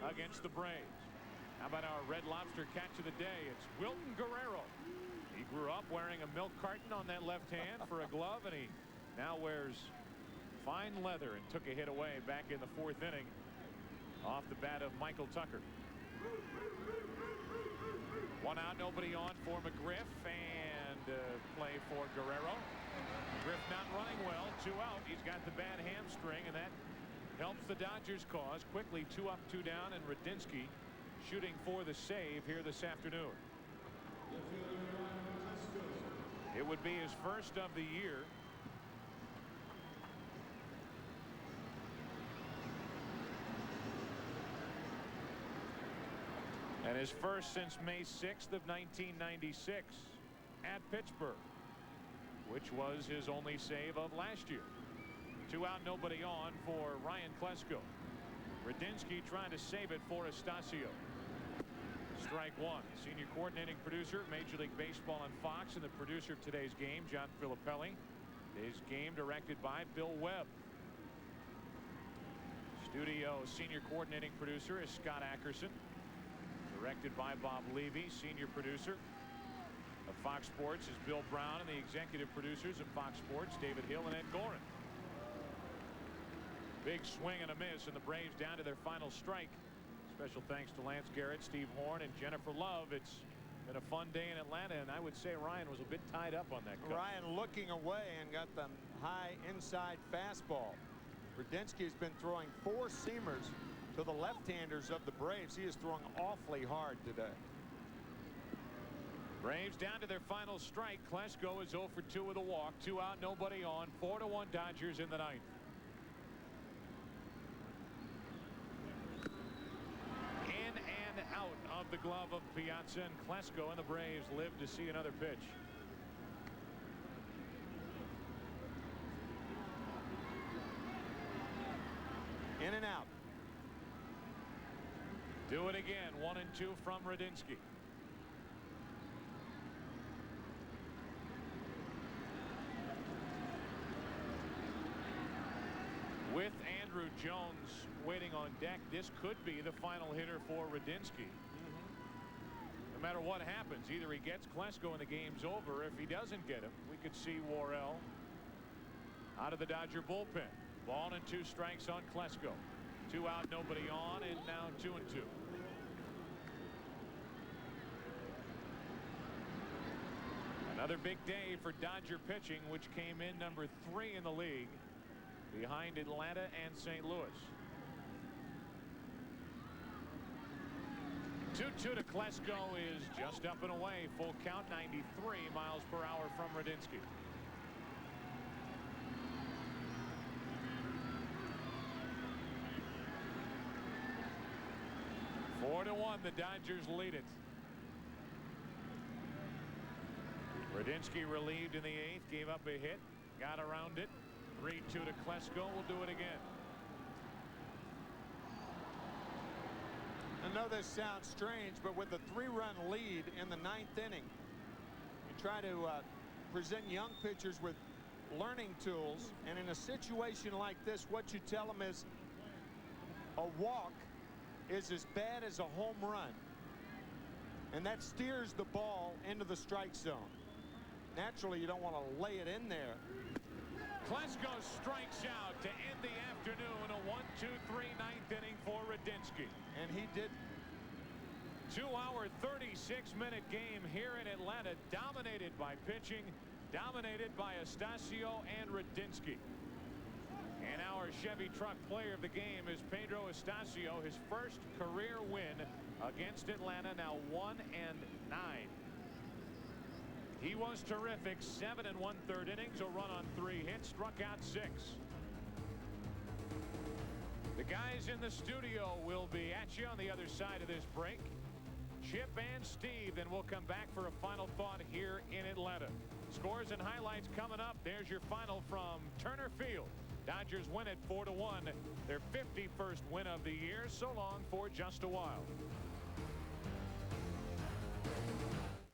B: against the Braves. How about our Red Lobster catch of the day? It's Wilton Guerrero. He grew up wearing a milk carton on that left hand for a glove, and he now wears fine leather and took a hit away back in the 4th inning off the bat of Michael Tucker. 1 out, nobody on for McGriff, and play for Guerrero. McGriff not running well. 2 out. He's got the bad hamstring, and that helps the Dodgers cause. Quickly 2 up, 2 down, and Radinsky shooting for the save here this afternoon. It would be his first of the year. And his first since May 6th of 1996 at Pittsburgh, which was his only save of last year. 2 out, nobody on for Ryan Klesko. Radinsky trying to save it for Estacio. Strike 1. Senior coordinating producer, Major League Baseball on Fox, and the producer of today's game, John Filippelli. Today's game directed by Bill Webb. Studio senior coordinating producer is Scott Ackerson. Directed by Bob Levy. Senior producer of Fox Sports is Bill Brown, and the executive producers of Fox Sports, David Hill and Ed Gorin. Big swing and a miss, and the Braves down to their final strike. Special thanks to Lance Garrett, Steve Horn, and Jennifer Love. It's been a fun day in Atlanta, and I would say Ryan was a bit tied up on that cut.
C: Ryan looking away and got the high inside fastball. Radinsky's been throwing 4 seamers to the left-handers of the Braves. He is throwing awfully hard today.
B: Braves down to their final strike. Klesko is 0 for 2 with a walk. 2 out, nobody on. 4-1 Dodgers in the 9th. In and out of the glove of Piazza, and Klesko and the Braves live to see another pitch.
C: In and out.
B: Do it again. 1 and 2 from Radinsky. With Andrew Jones waiting on deck, this could be the final hitter for Radinsky. No matter what happens, either he gets Klesko and the game's over. If he doesn't get him, we could see Worrell out of the Dodger bullpen. Ball and 2 strikes on Klesko. 2 out, nobody on, and now 2 and 2. Another big day for Dodger pitching, which came in number 3 in the league behind Atlanta and St. Louis. 2-2 to Klesko is just up and away. Full count, 93 miles per hour from Radinsky. Four to 1, the Dodgers lead it. Radinsky relieved in the 8th, gave up a hit, got around it. 3-2 to Klesko. Will do it again.
C: I know this sounds strange, but with a 3-run lead in the 9th inning, you try to present young pitchers with learning tools, and in a situation like this, what you tell them is a walk is as bad as a home run, and that steers the ball into the strike zone. Naturally, you don't want to lay it in there.
B: Klesko strikes out to end the afternoon. A 1-2-3 9th inning for Radinsky.
C: And he did
B: 2-hour, 36-minute game here in Atlanta, dominated by pitching, dominated by Astacio and Radinsky. And our Chevy Truck player of the game is Pedro Astacio, his first career win against Atlanta, now 1-9. He was terrific. 7 1/3 innings, a run on 3 hits, struck out 6. The guys in the studio will be at you on the other side of this break. Chip and Steve, then we'll come back for a final thought here in Atlanta. Scores and highlights coming up. There's your final from Turner Field. Dodgers win it 4-1. Their 51st win of the year. So long for just a while.